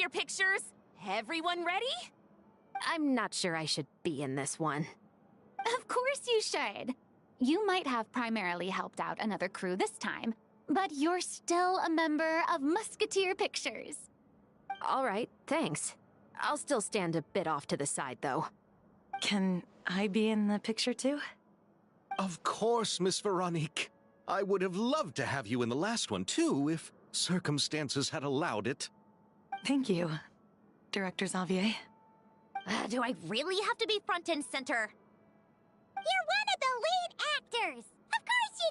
Musketeer pictures! Everyone ready? I'm not sure I should be in this one. Of course you should. You might have primarily helped out another crew this time, but you're still a member of Musketeer Pictures. All right, thanks. I'll still stand a bit off to the side, though. Can I be in the picture too? Of course, Miss Veronique. I would have loved to have you in the last one, too, if circumstances had allowed it. Thank you, Director Xavier. Do I really have to be front and center? You're one of the lead actors! Of course you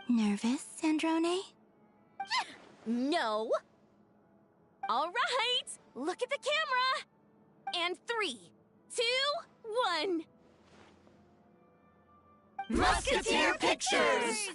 do! Nervous, Sandrone? No! All right! Look at the camera! And 3, 2, 1... Musketeer Pictures!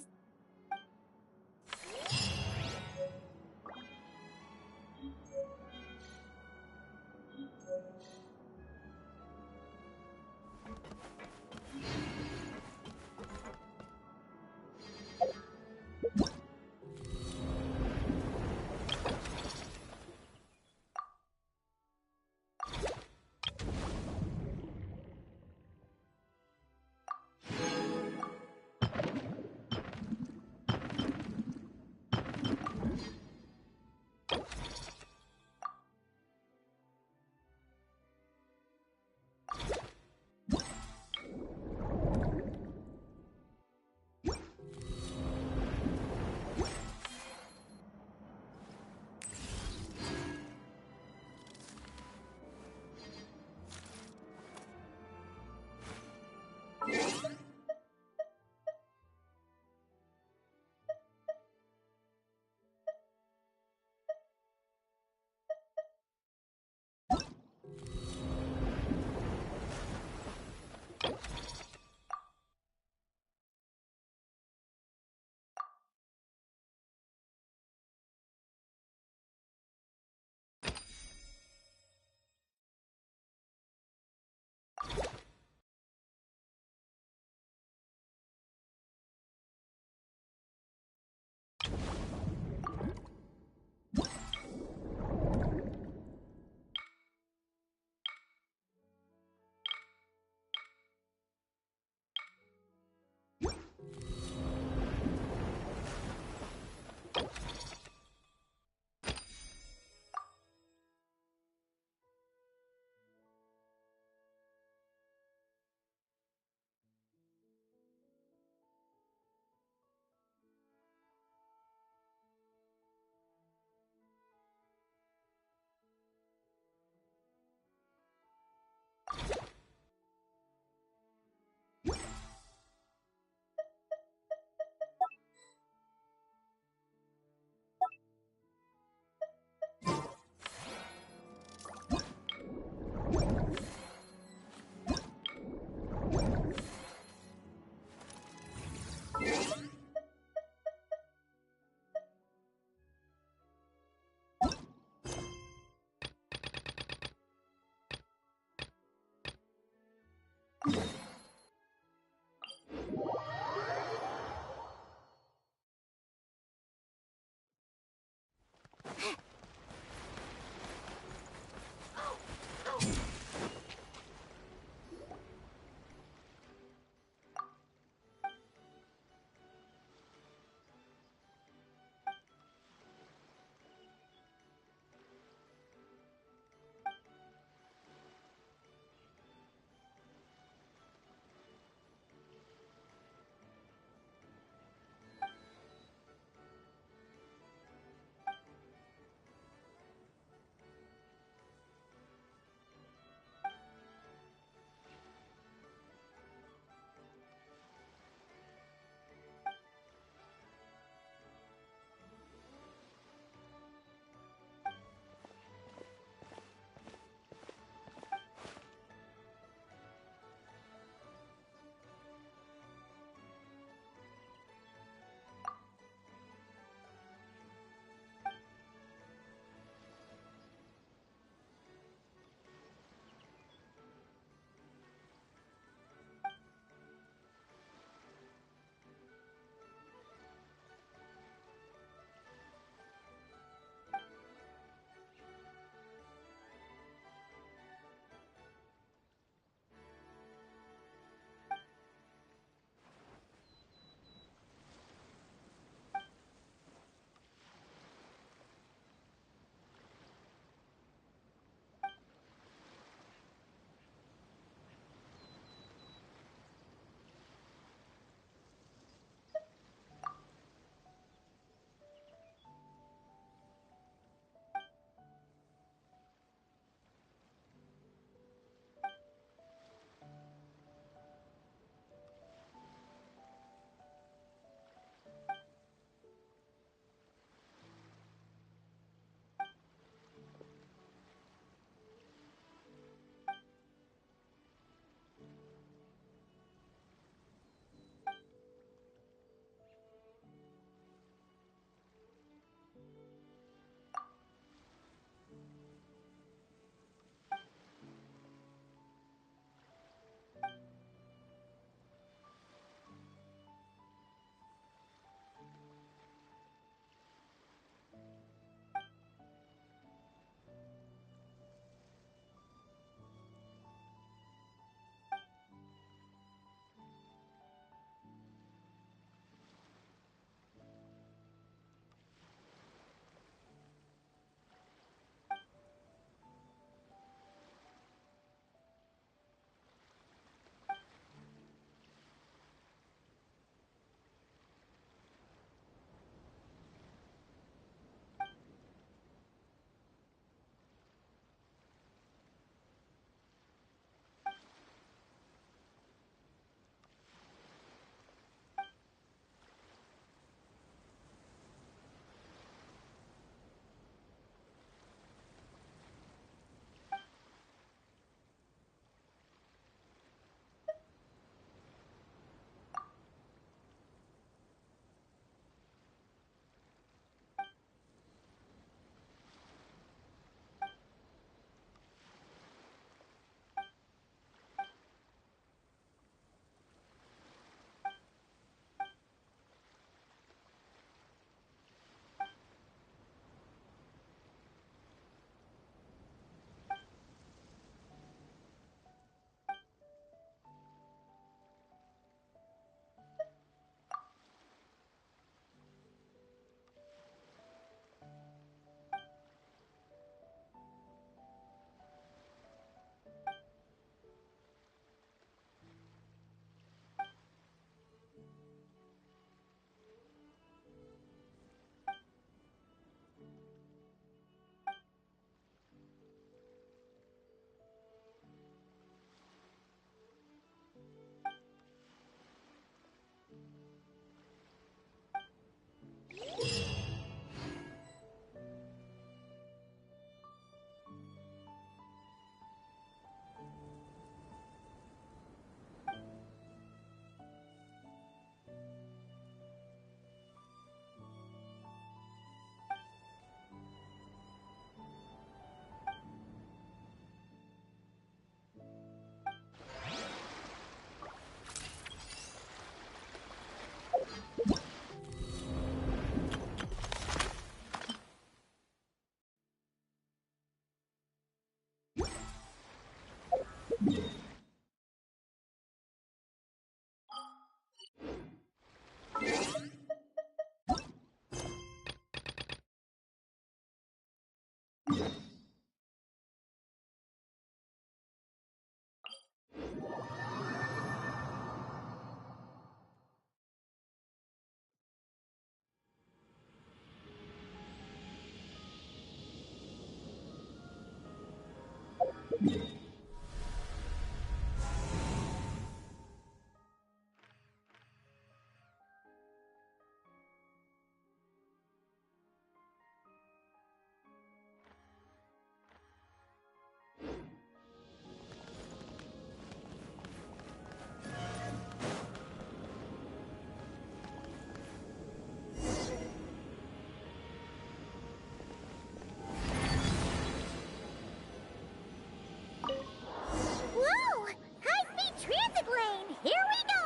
Whoa! High-speed transit lane! Here we go!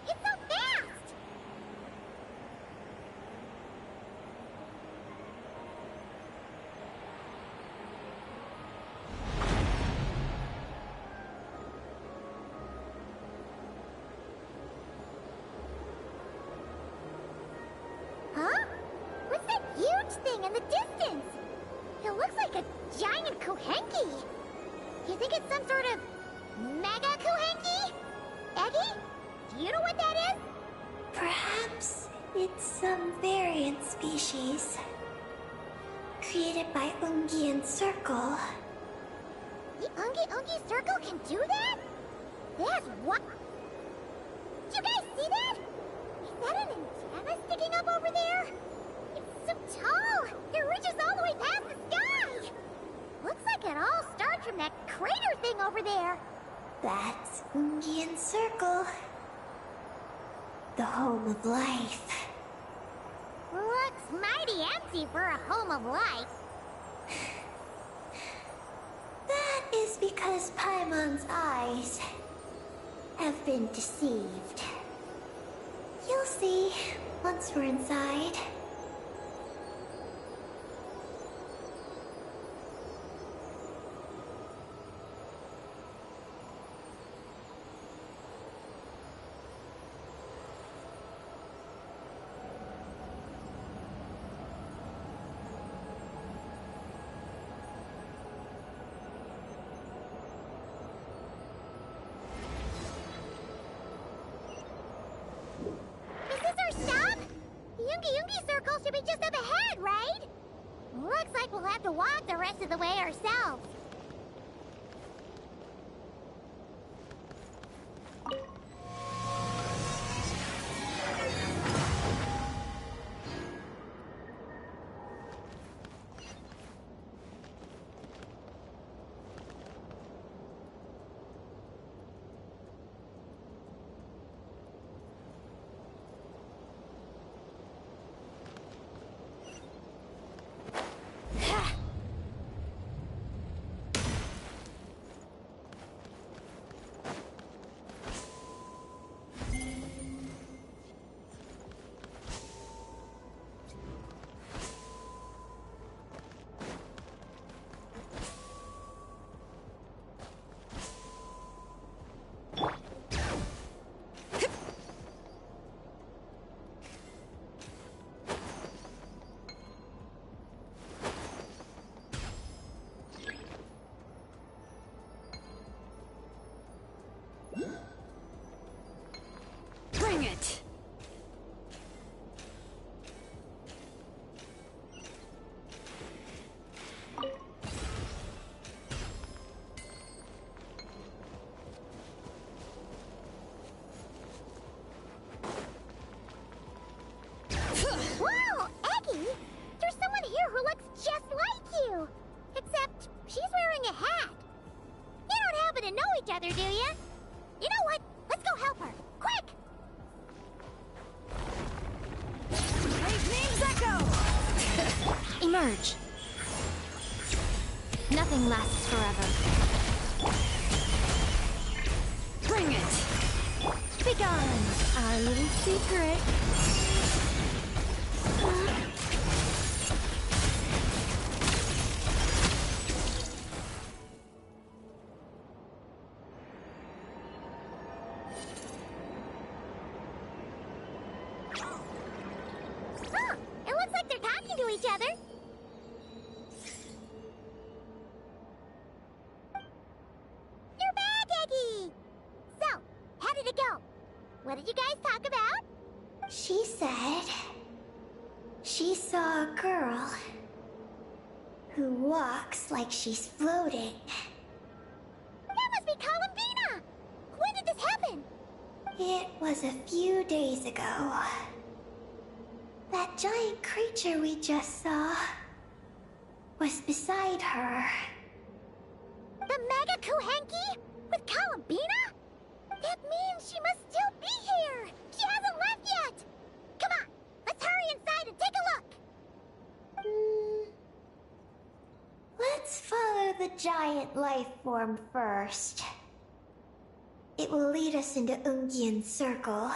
It's so fast! Huh? What's that huge thing in the distance? It looks like a giant Kohenki. You think it's some sort of mega Kohenki? Eggy? Do you know what that is? Perhaps it's some variant species. Created by Ungian Circle. The Ungi Circle can do that? That's what? Did you guys see that? Is that an antenna sticking up over there? It's so tall! It reaches all the way past the sky! Looks like it all starts from that crater thing over there. That's Ungian Circle. The home of life. Looks mighty empty for a home of life. That is because Paimon's eyes have been deceived. You'll see once we're inside. Is this our stop? The Ungi Circle should be just up ahead, right? Looks like we'll have to walk the rest of the way ourselves. Bring it! Whoa, Eggy! There's someone here who looks just like you. Except she's wearing a hat. You don't happen to know each other, do you? You know what? Let's go help her. Quick! Brave names echo! Emerge. Nothing lasts forever. Bring it! Begone! Our little secret. Huh, it looks like they're talking to each other. You're back, Eggy! So, how did it go? What did you guys talk about? She said she saw a girl who walks like she's floating. It was a few days ago. That giant creature we just saw was beside her. The Mega Kuhenki? With Kalabina? That means she must still be here! She hasn't left yet! Come on, let's hurry inside and take a look! Let's follow the giant life form first. It will lead us into Ungyen's circle.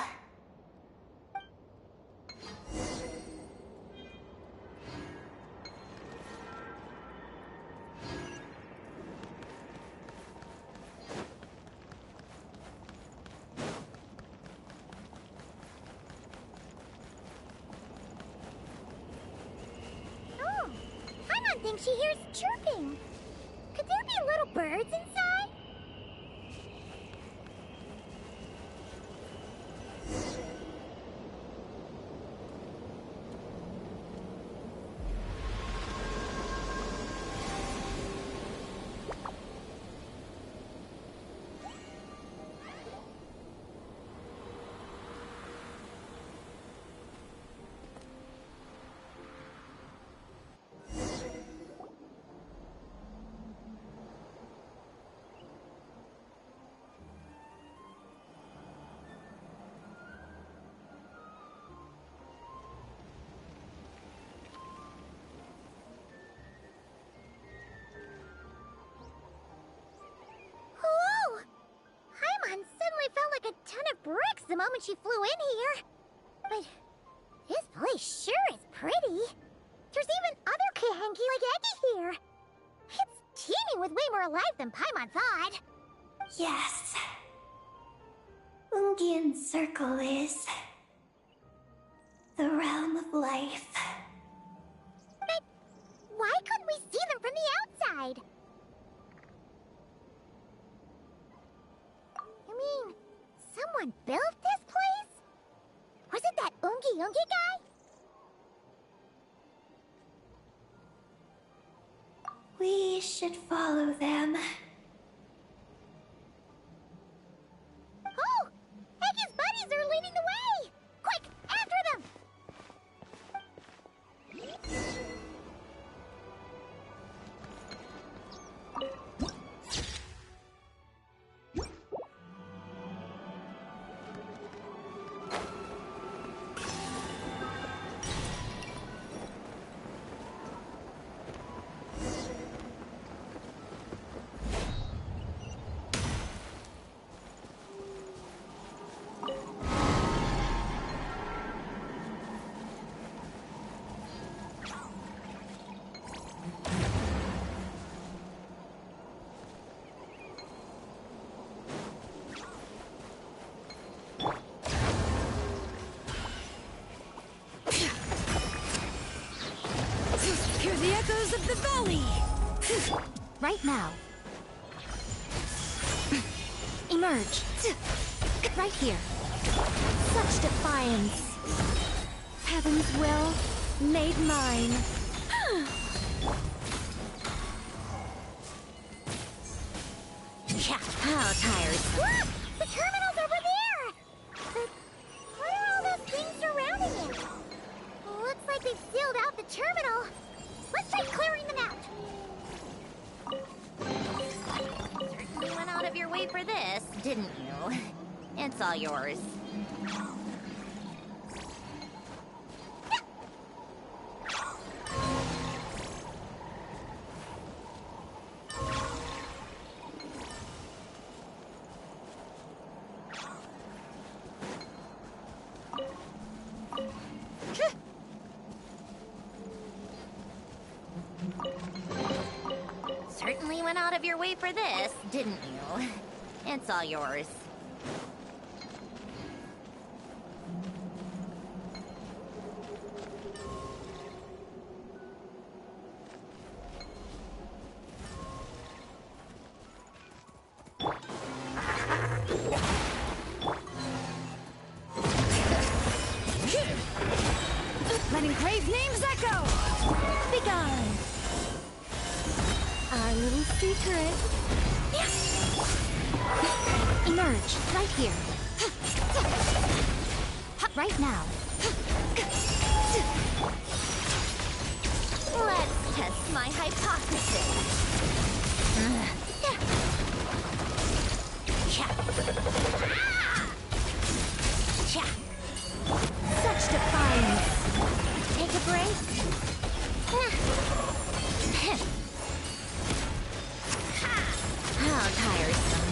Oh, Paimon thinks she hears chirping. Could there be little birds inside? Whoa! Paimon suddenly felt like a ton of bricks the moment she flew in here. But this place sure is pretty. There's even other Kuhenki like Eggy here. It's teeming with way more life than Paimon thought. Yes. Ungyen's circle is the realm of life. But why couldn't we see them from the outside? You mean someone built this place? Was it that Ungi guy? We should follow them. Oh! Eggy's buddies are leading the way! Quick, after them! Hear the echoes of the valley! Right now. Emerge. Right here. Such defiance. Heaven's will made mine. Yeah, how tired. Look! The terminal's over there! But what are all those things surrounding it? Looks like they've sealed out the terminal. Let's try clearing them out. Certainly went out of your way for this, didn't you? It's all yours. Certainly went out of your way for this, didn't you? It's all yours. Let engraved names echo! Begone! Our little secret. Emerge right here. Right now. Let's test my hypothesis. Such defiance. Take a break. How tiresome.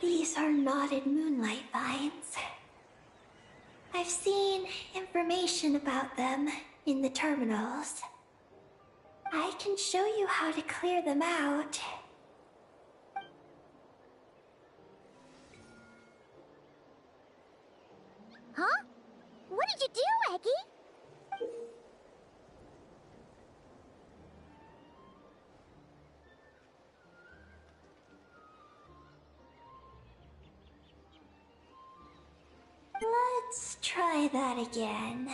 These are knotted moonlight vines. I've seen information about them in the terminals. I can show you how to clear them out. Huh? What did you do, Eggy? Let's try that again.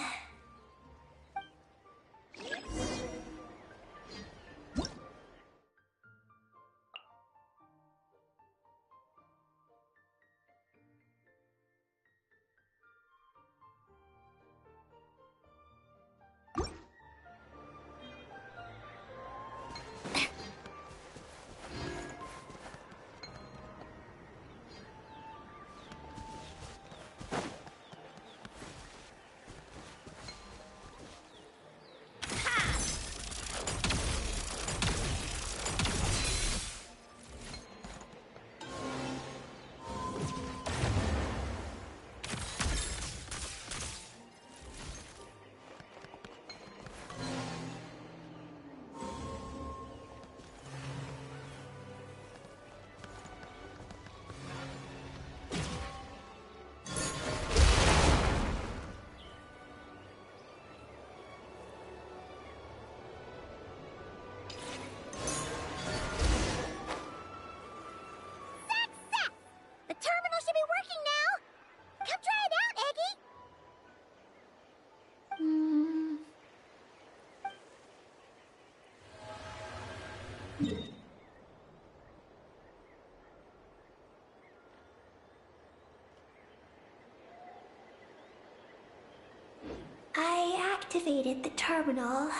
I activated the terminal,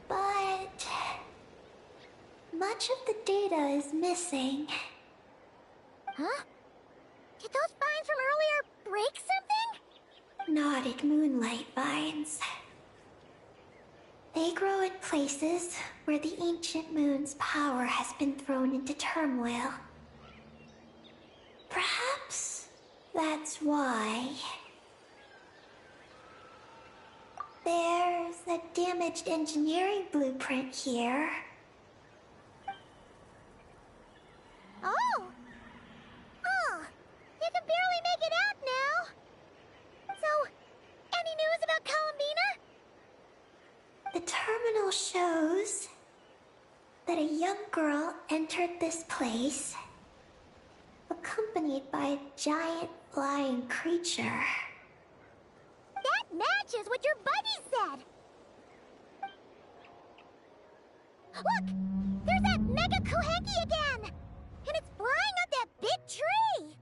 but much of the data is missing. Huh? Did those vines from earlier break something? Knotted moonlight vines. They grow in places where the ancient moon's power has been thrown into turmoil. Perhaps that's why. There's a damaged engineering blueprint here. Oh! Oh! You can barely make it out now! So, any news about Columbina? The terminal shows that a young girl entered this place, accompanied by a giant flying creature. That matches what your buddy said! Look! There's that Mega Koheki again! And it's flying up that big tree!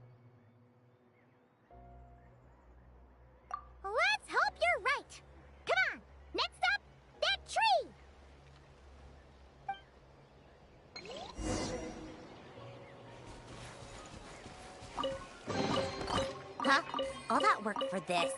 Let's hope you're right! Come on! Next up, that tree! Huh? All that work for this?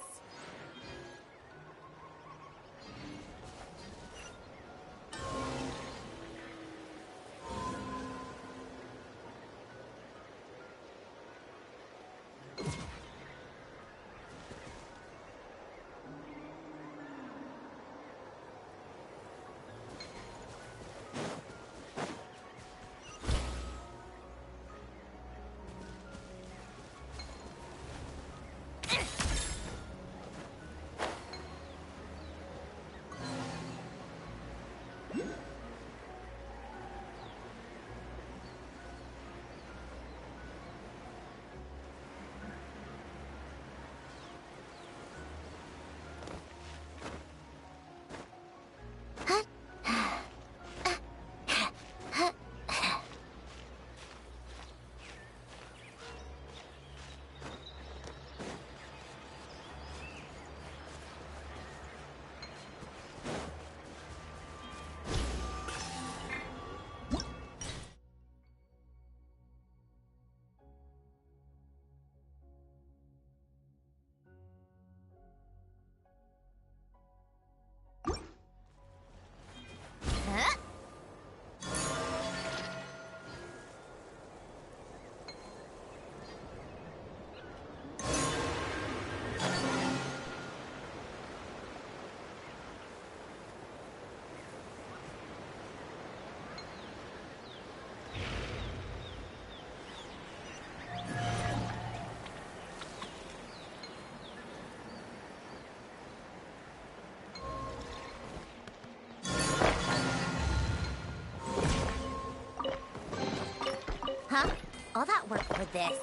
Huh? All that work for this.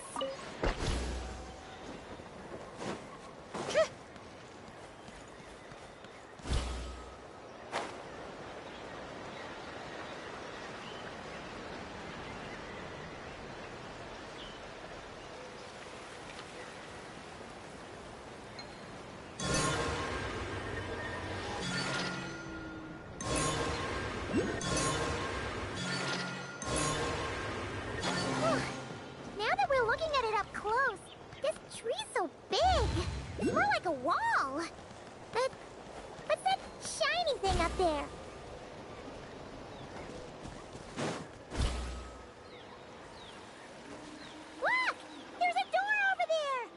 Now that we're looking at it up close, this tree's so big. It's more like a wall. But what's that shiny thing up there? Look! There's a door over there!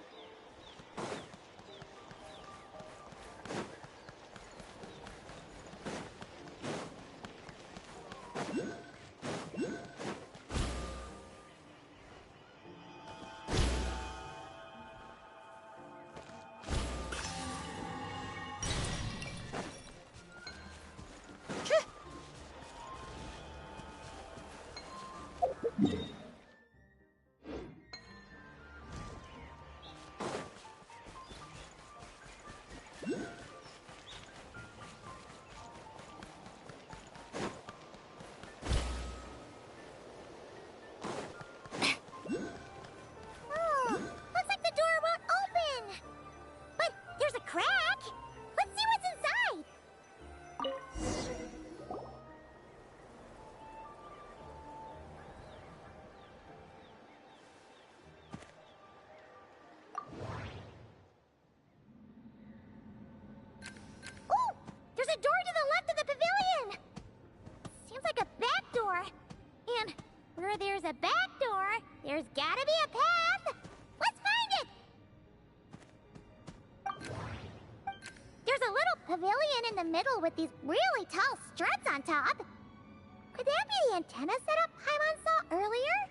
Oh, looks like the door won't open. But there's a crack. Let's see what's inside. Ooh, there's a door to the left of the pavilion. Seems like a back door. And where there's a back door, there's gotta be a path. Let's find it. There's a little pavilion in the middle with these really tall struts on top. Could that be the antenna setup Paimon saw earlier?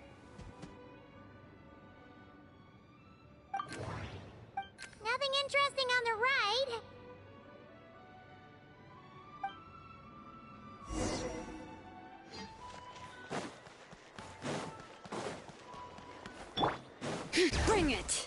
Nothing interesting on the right. Bring it!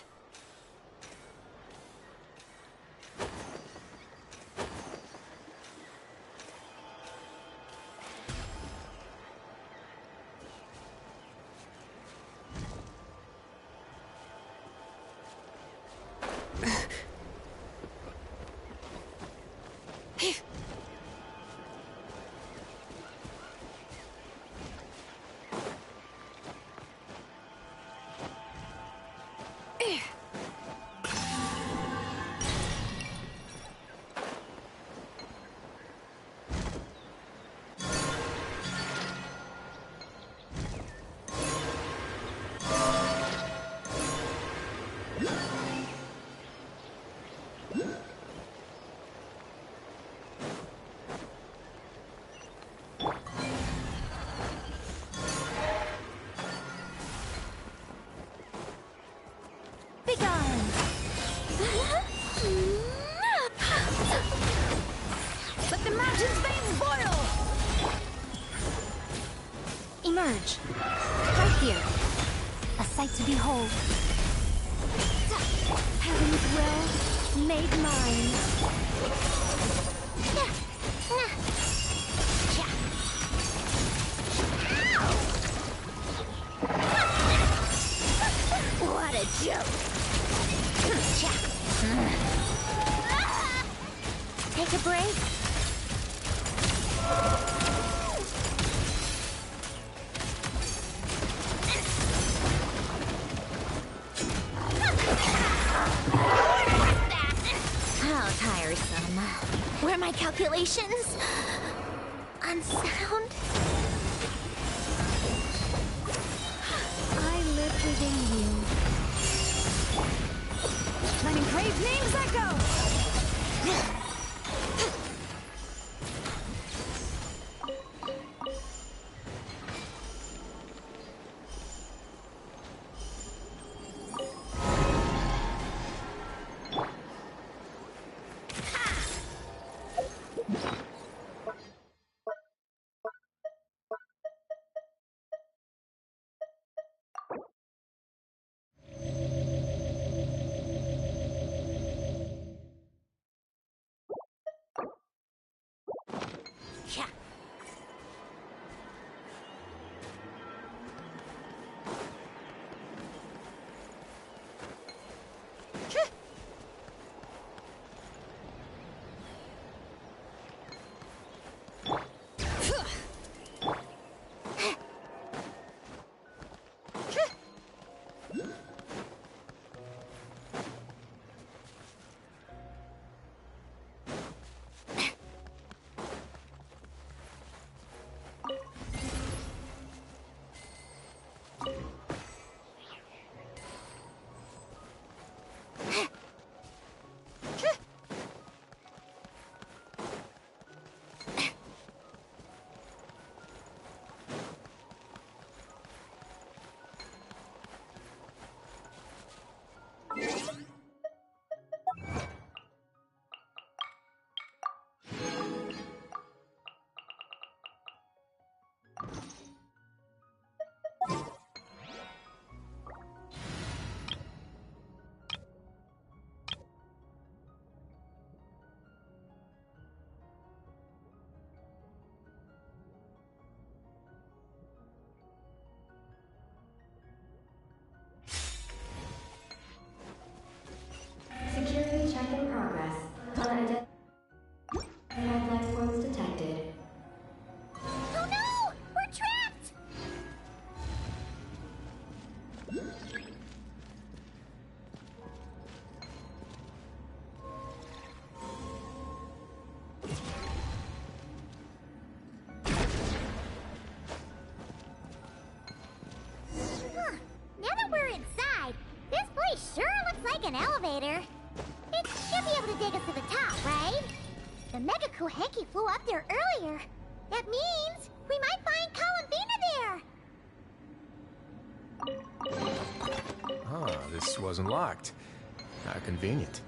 Let the mountain's veins boil! Emerge. Right here. A sight to behold. Heaven's will made mine. What a joke! Take a break. How tiresome. Were my calculations unsound? I live within you. Let engraved names echo! Security check in progress. Unidentified life forms detected. Oh no! We're trapped! Huh. Now that we're inside, this place sure looks like an elevator. It should be able to take us to the top, right? The Mega Kohenki flew up there earlier. That means we might find Columbina there. Ah, this wasn't locked. How convenient.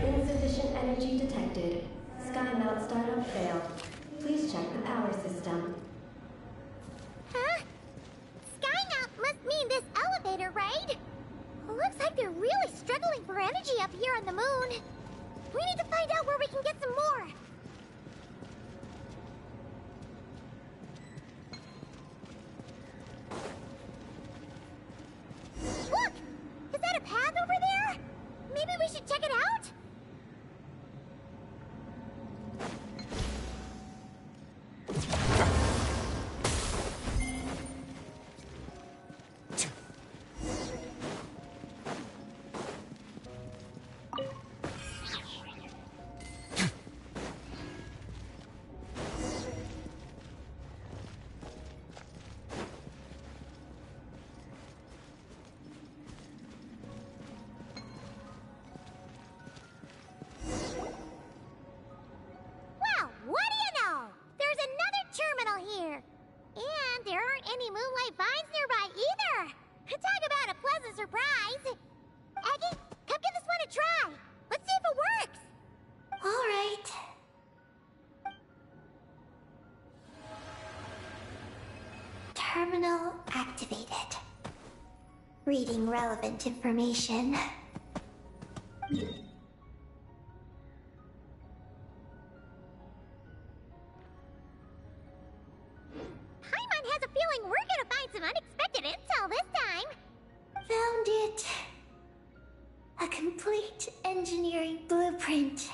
Insufficient energy detected. Sky mount startup failed. Please check the power system. Huh? Skynaut must mean this elevator, right? Looks like they're really struggling for energy up here on the moon. We need to find out where we can get some more. Look! Is that a path over there? Maybe we should check it out? Well, what do you know? There's another terminal here. And there aren't any moonlight vines nearby either. Talk about a pleasant surprise. Aggie, come give this one a try. Let's see if it works. All right. Terminal activated. Reading relevant information. Paimon has a feeling we're gonna find some unexpected intel this time. Found it. A complete engineering blueprint.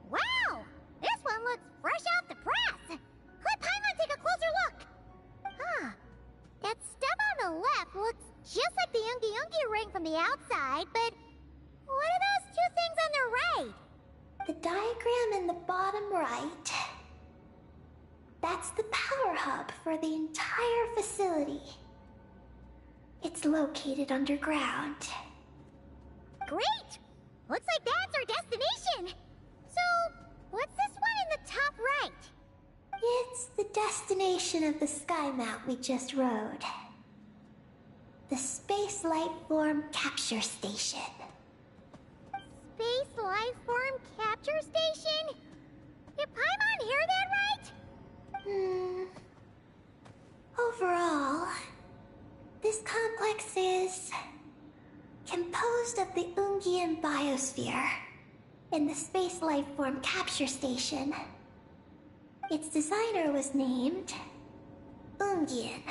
Wow! This one looks fresh off the press. Let Paimon take a closer look. Huh. That stuff on the left looks just like the Ungi ring from the outside, but what are those two things on the right? The diagram in the bottom right. That's the power hub for the entire facility. It's located underground. Great! Looks like that's our destination. So, what's this one in the top right? It's the destination of the sky mount we just rode. The Space Life Form Capture Station. Space Life Form Capture Station? Did Paimon hear that right? Overall, this complex is composed of the Ungian biosphere and the Space Life Form Capture Station. Its designer was named Ungian,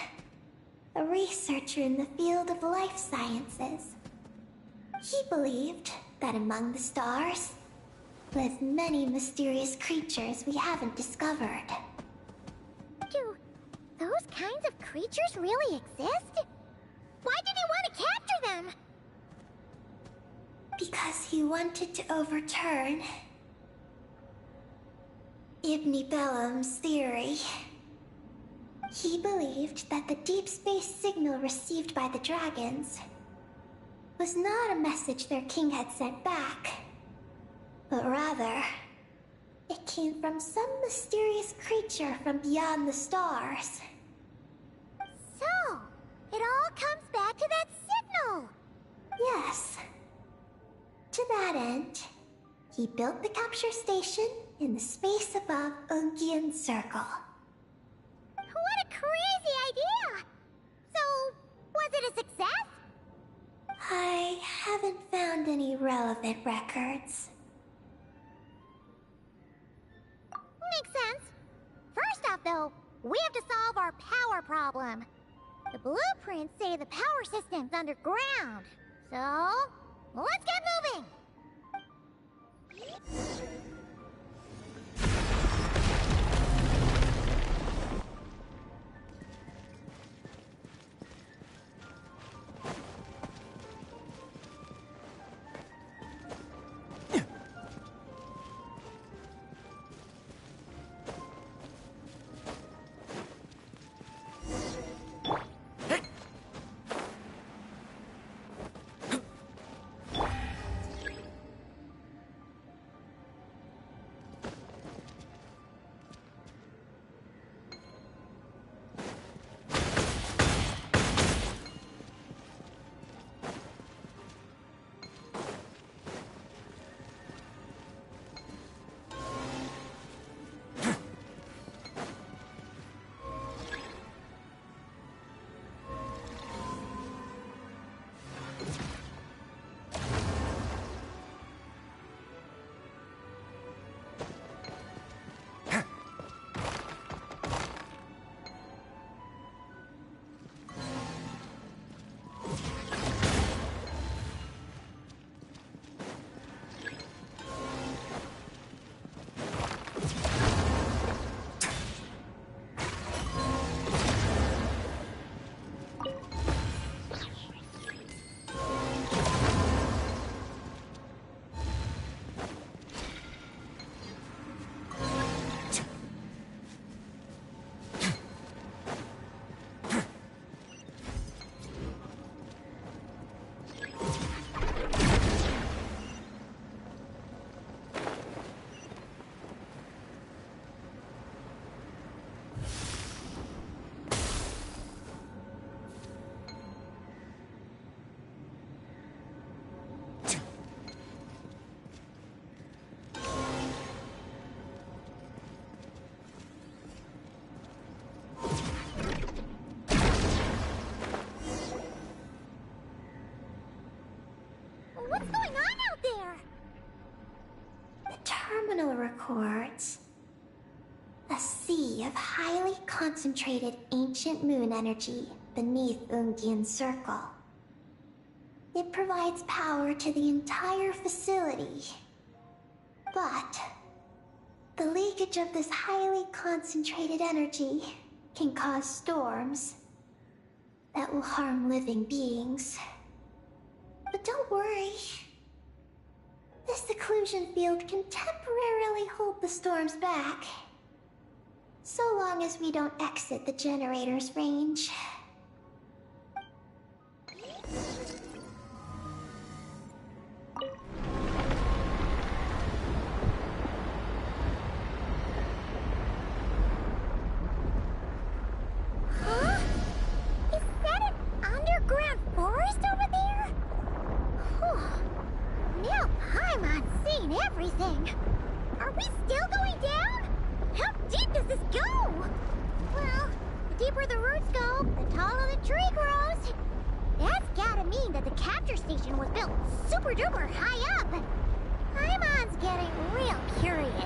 a researcher in the field of life sciences. He believed that among the stars, with many mysterious creatures we haven't discovered. Do those kinds of creatures really exist? Why did he want to capture them? Because he wanted to overturn Ibn Bellum's theory. He believed that the deep space signal received by the dragons was not a message their king had sent back, but rather, it came from some mysterious creature from beyond the stars. So, it all comes back to that signal! Yes. To that end, he built the capture station in the space above Ungian Circle. What a crazy idea! So, was it a success? I haven't found any relevant records. Makes sense. First off, though, we have to solve our power problem. The blueprints say the power system's underground. So, let's get moving! What's going on out there? The terminal records a sea of highly concentrated ancient moon energy beneath Ungian Circle. It provides power to the entire facility. But the leakage of this highly concentrated energy can cause storms that will harm living beings. But don't worry. This seclusion field can temporarily hold the storms back. So long as we don't exit the generator's range. Huh? Is that an underground forest over there? Whew. Now Paimon's seen everything. Are we still going down? How deep does this go? Well, the deeper the roots go, the taller the tree grows. That's gotta mean that the capture station was built super duper high up. Paimon's getting real curious.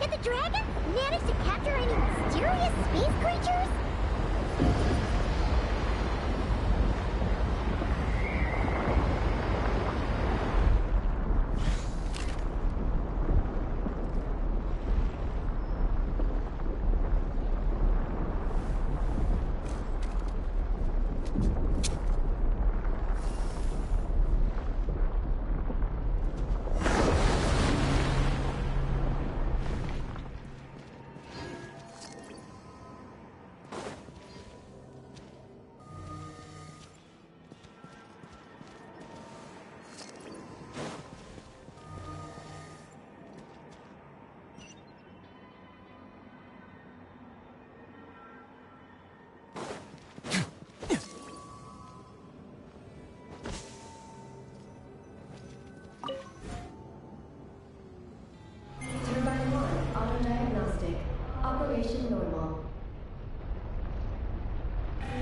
Did the dragon manage to capture any mysterious space creatures?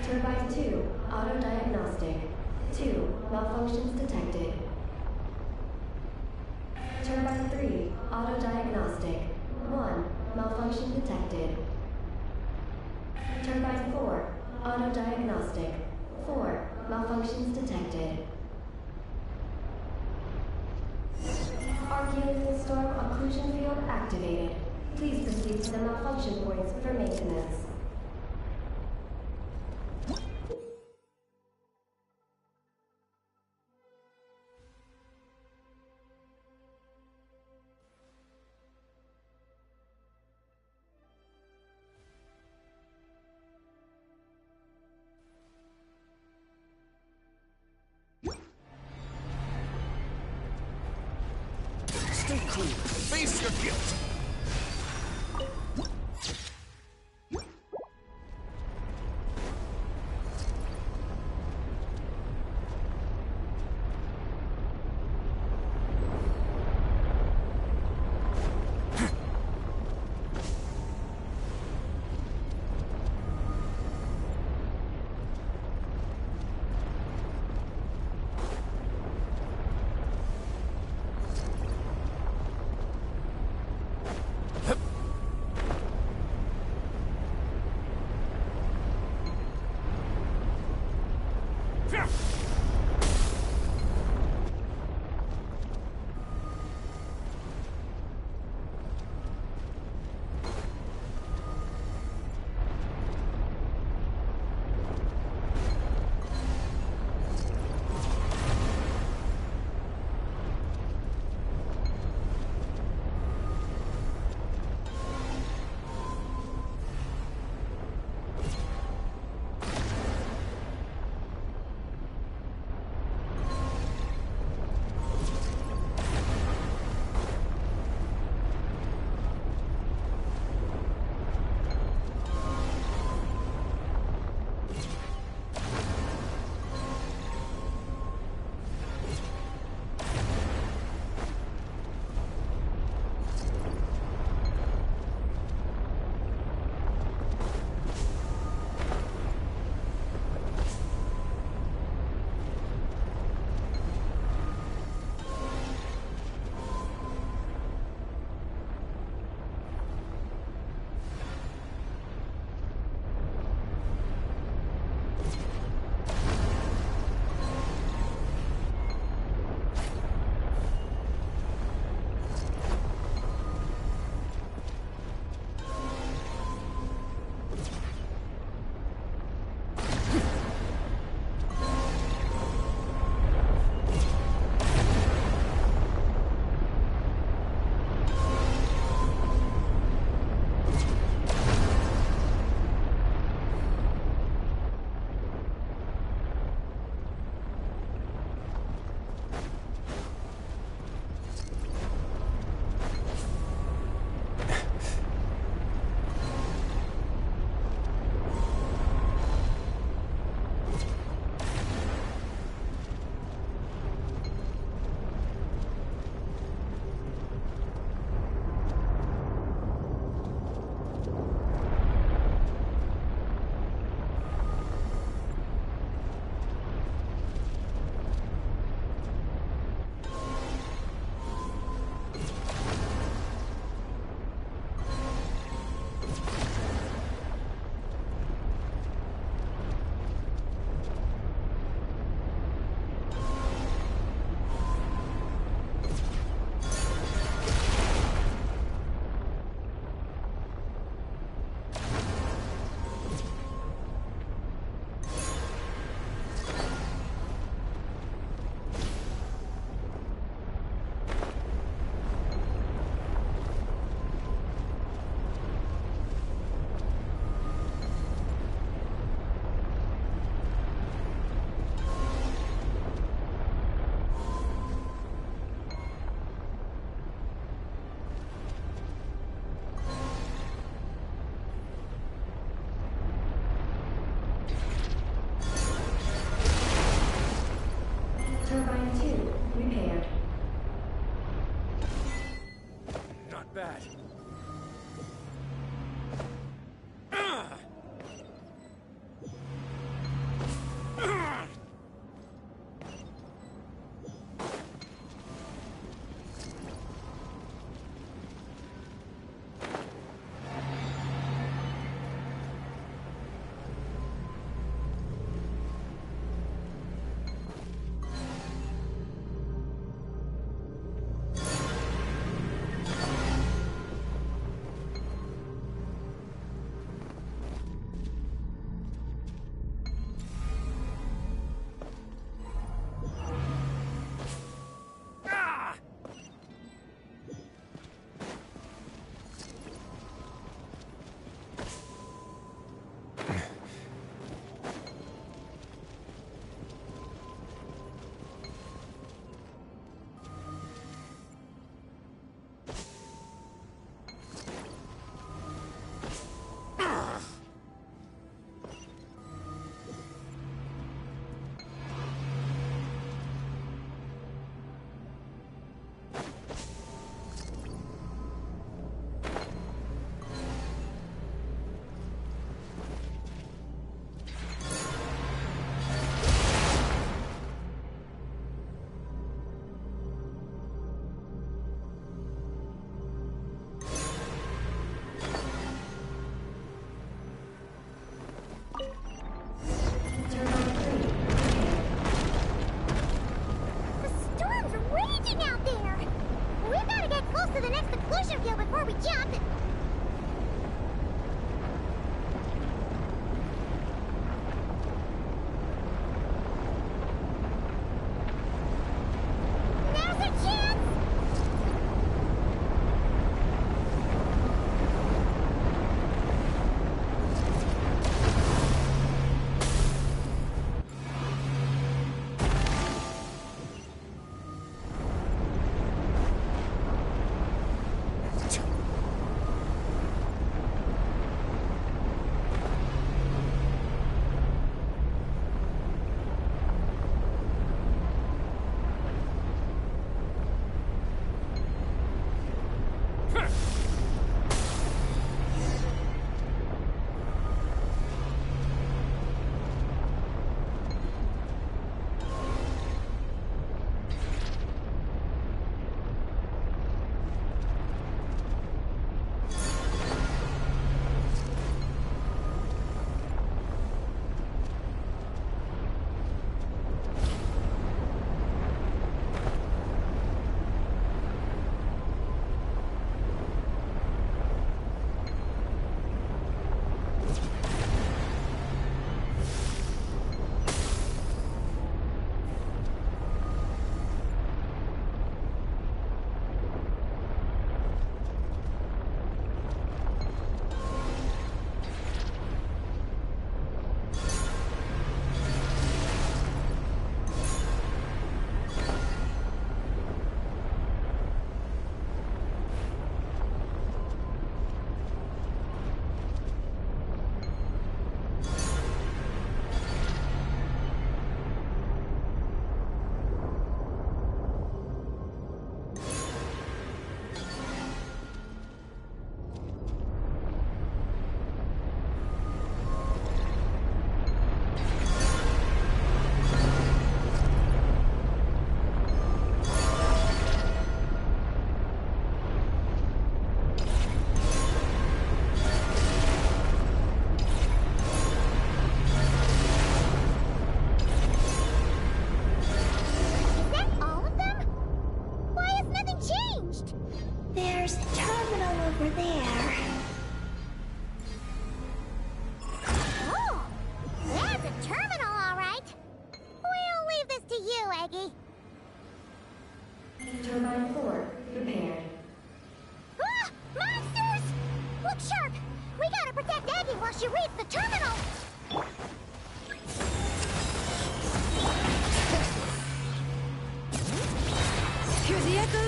Turbine 2, auto diagnostic. 2, malfunctions detected. Turbine 3, auto diagnostic. 1, malfunction detected. Turbine 4, auto diagnostic. 4, malfunctions detected. Archon storm occlusion field activated. Please proceed to the malfunction points for maintenance. Stay cool. Face your guilt.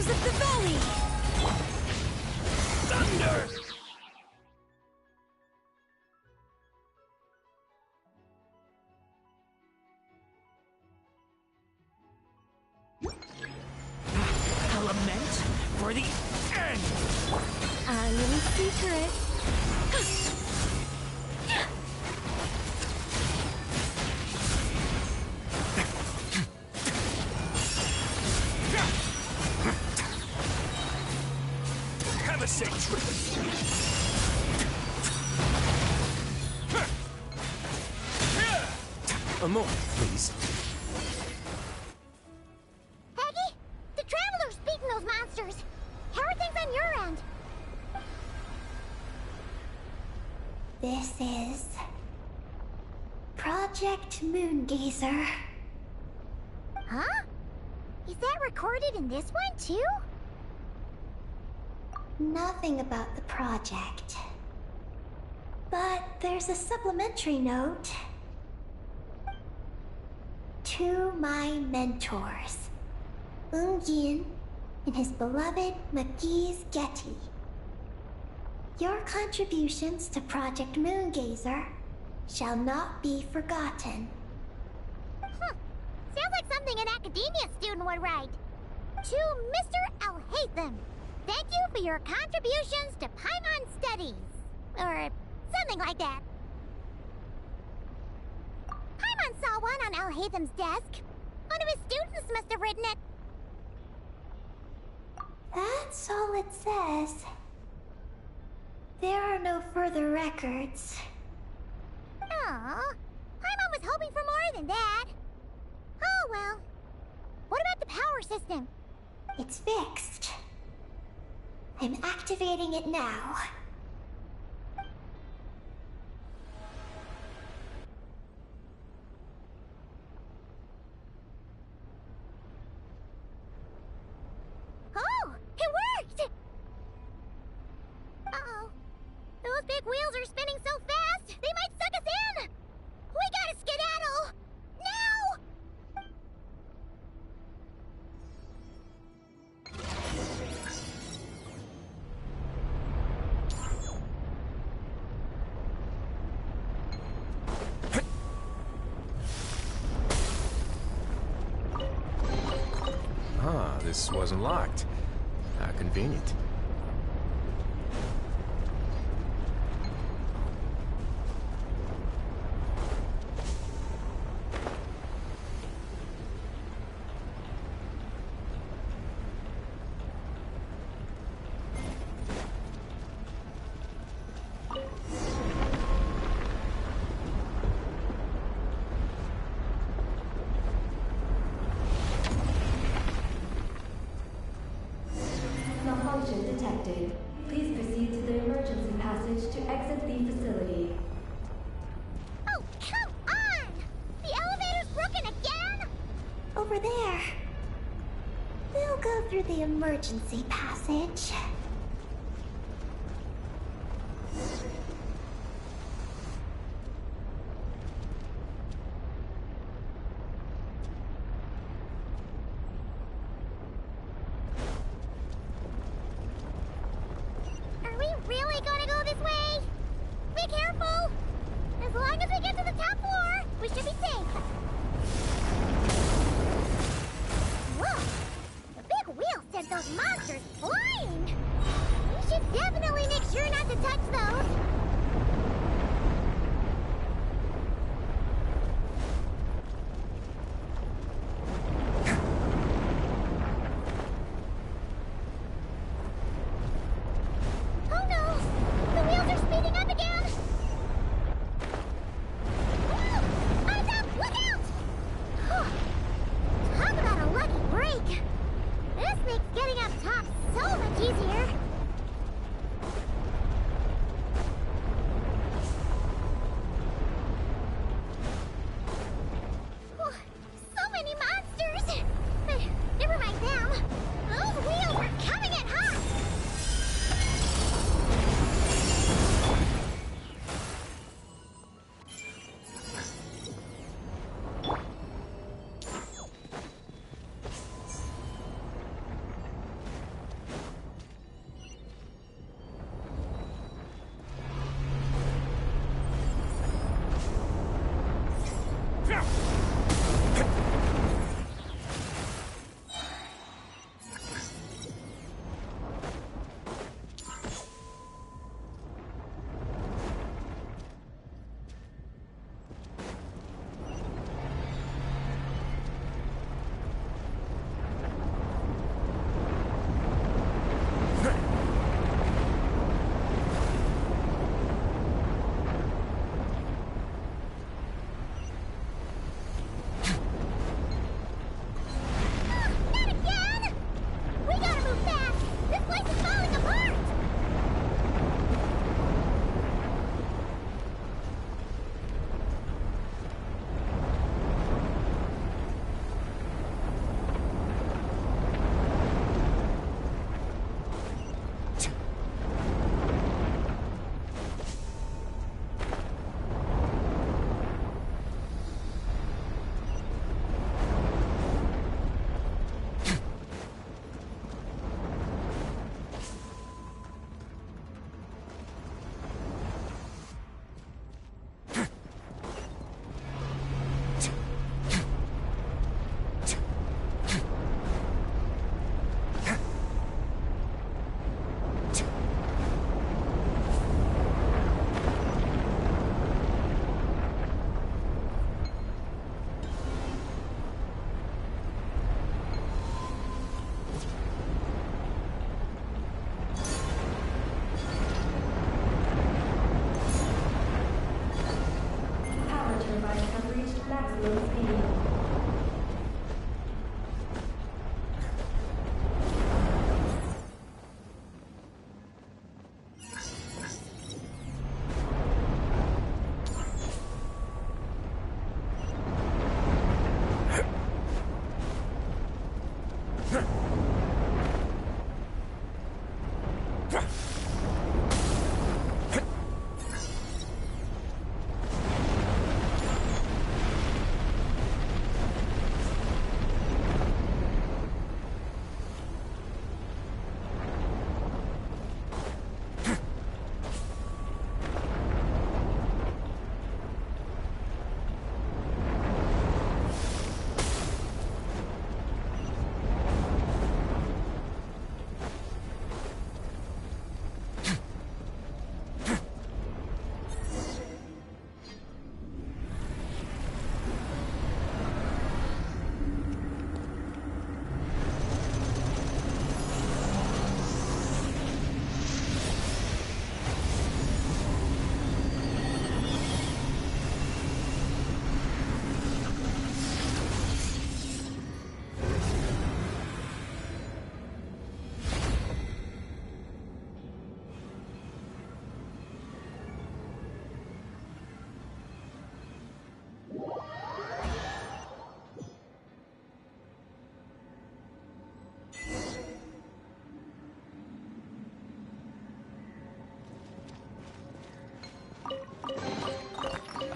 Waters of the Valley! Thunder! Lament for the end! A little secret. Have a safe trip! A moment, please. Peggy, the Traveler's beaten those monsters. How are things on your end? This is Project Moongazer. Huh? Is that recorded in this one, too? Nothing about the project. But there's a supplementary note. To my mentors, Yin and his beloved McGee's Getty. Your contributions to Project Moongazer shall not be forgotten. Sounds like something an academia student would write. To Mr. Alhaitham, thank you for your contributions to Paimon Studies. Or something like that. Paimon saw one on Alhaitham's desk. One of his students must have written it. That's all it says. There are no further records. Aw, Paimon was hoping for more than that. Oh well. What about the power system? It's fixed. I'm activating it now. Oh, it worked! Uh-oh. Those big wheels are spinning so fast, they might suck us in! We gotta skedaddle! Now! Ah, this wasn't locked. How convenient. Malfunction detected. Please proceed to the emergency passage to exit the facility. Oh, come on! The elevator's broken again? Over there. We'll go through the emergency passage. Are we really gonna go this way? Be careful! As long as we get to the top floor, we should be safe. Whoa! The big wheel sent those monsters flying!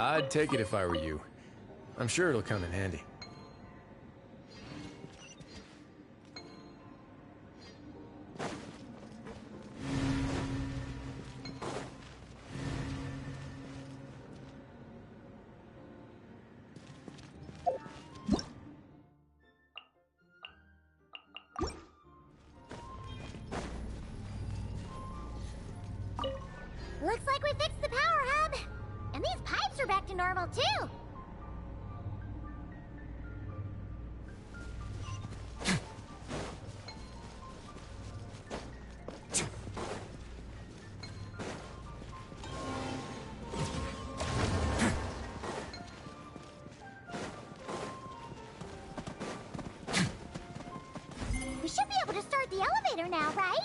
I'd take it if I were you. I'm sure it'll come in handy. Looks like we fixed the power hub. And these pipes are back to normal, too. We should be able to start the elevator now, right?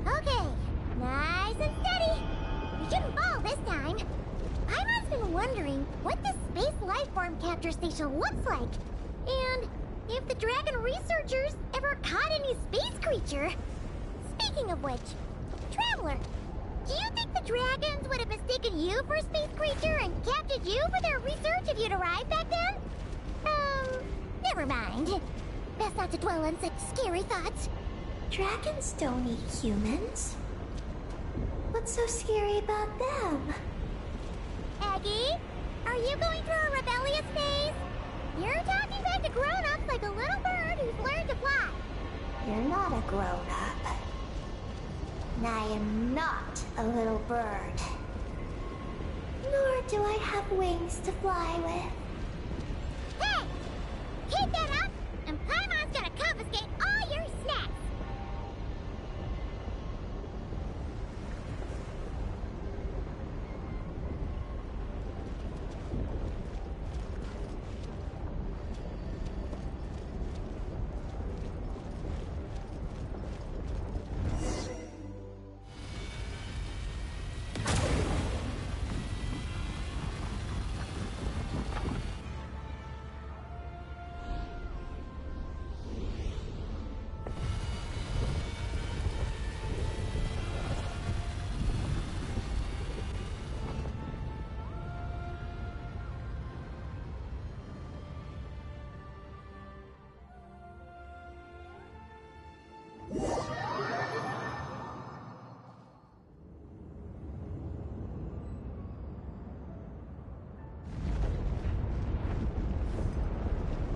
Okay, nice and steady. We shouldn't fall this time. Paimon's been wondering what this space lifeform capture station looks like, and if the dragon researchers ever caught any space creature. Speaking of which, Traveler, do you think the dragons would have mistaken you for a space creature and captured you for their research if you'd arrived back then? Never mind. Best not to dwell on such scary thoughts. Dragons don't eat humans. What's so scary about them? Aggie, are you going through a rebellious phase? You're talking back to grown-ups like a little bird who's learned to fly. You're not a grown-up. And I am not a little bird. Nor do I have wings to fly with. Hey! Keep that up, and Paimon's gonna confiscate all your snacks!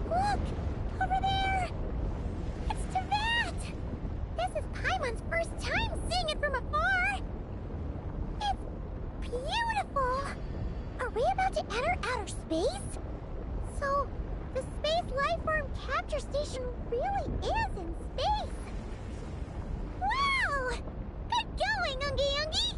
Look! Over there! It's Tevat! This is Paimon's first time seeing it from afar! It's beautiful! Are we about to enter outer space? So, the space lifeform capture station really is in space! Wow! Good going, Ungie Ungie!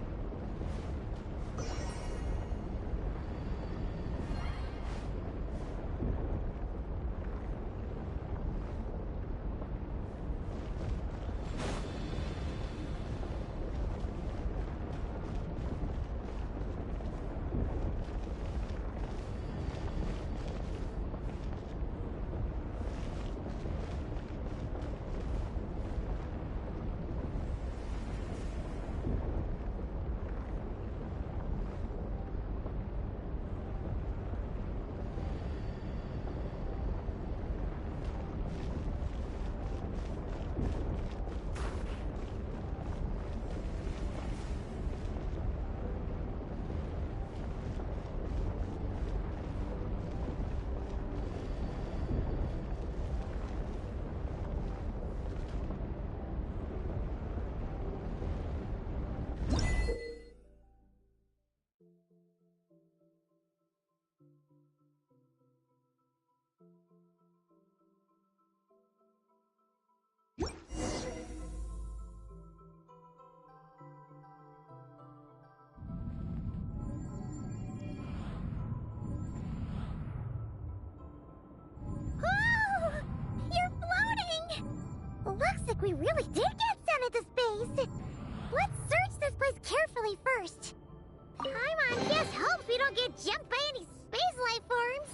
Looks like we really did get sent into space! Let's search this place carefully first. Paimon just hopes we don't get jumped by any space life forms.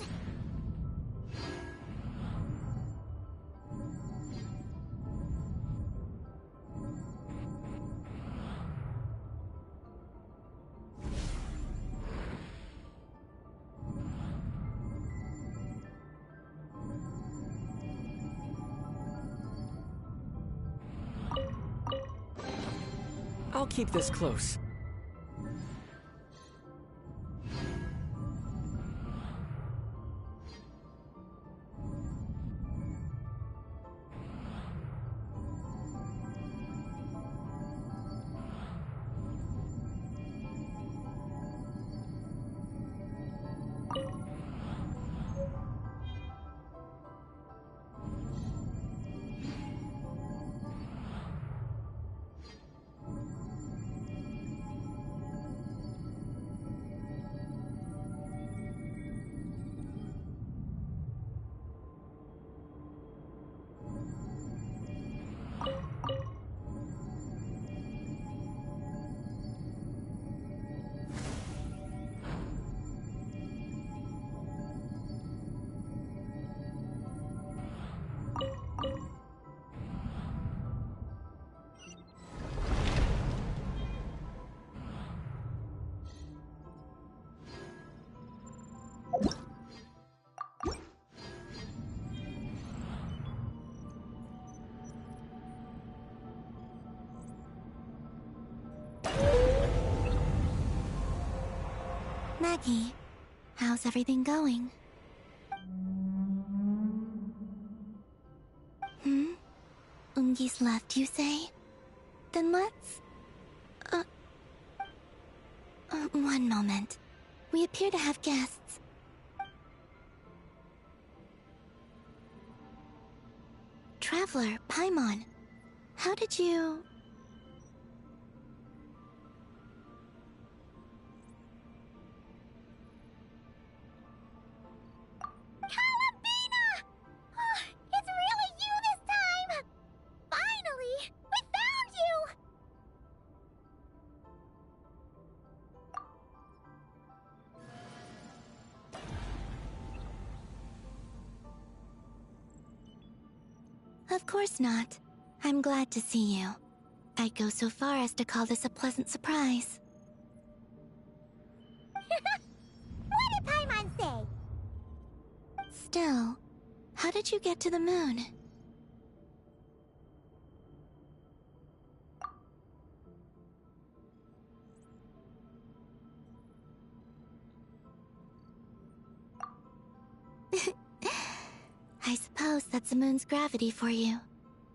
I'll keep this close. Maggie, how's everything going? Ungi's left, you say? Then let's... one moment. We appear to have guests. Traveler, Paimon, how did you... It's really you this time! Finally! We found you! Of course not. I'm glad to see you. I'd go so far as to call this a pleasant surprise. What did Paimon say? Still, how did you get to the moon? I suppose that's the moon's gravity for you.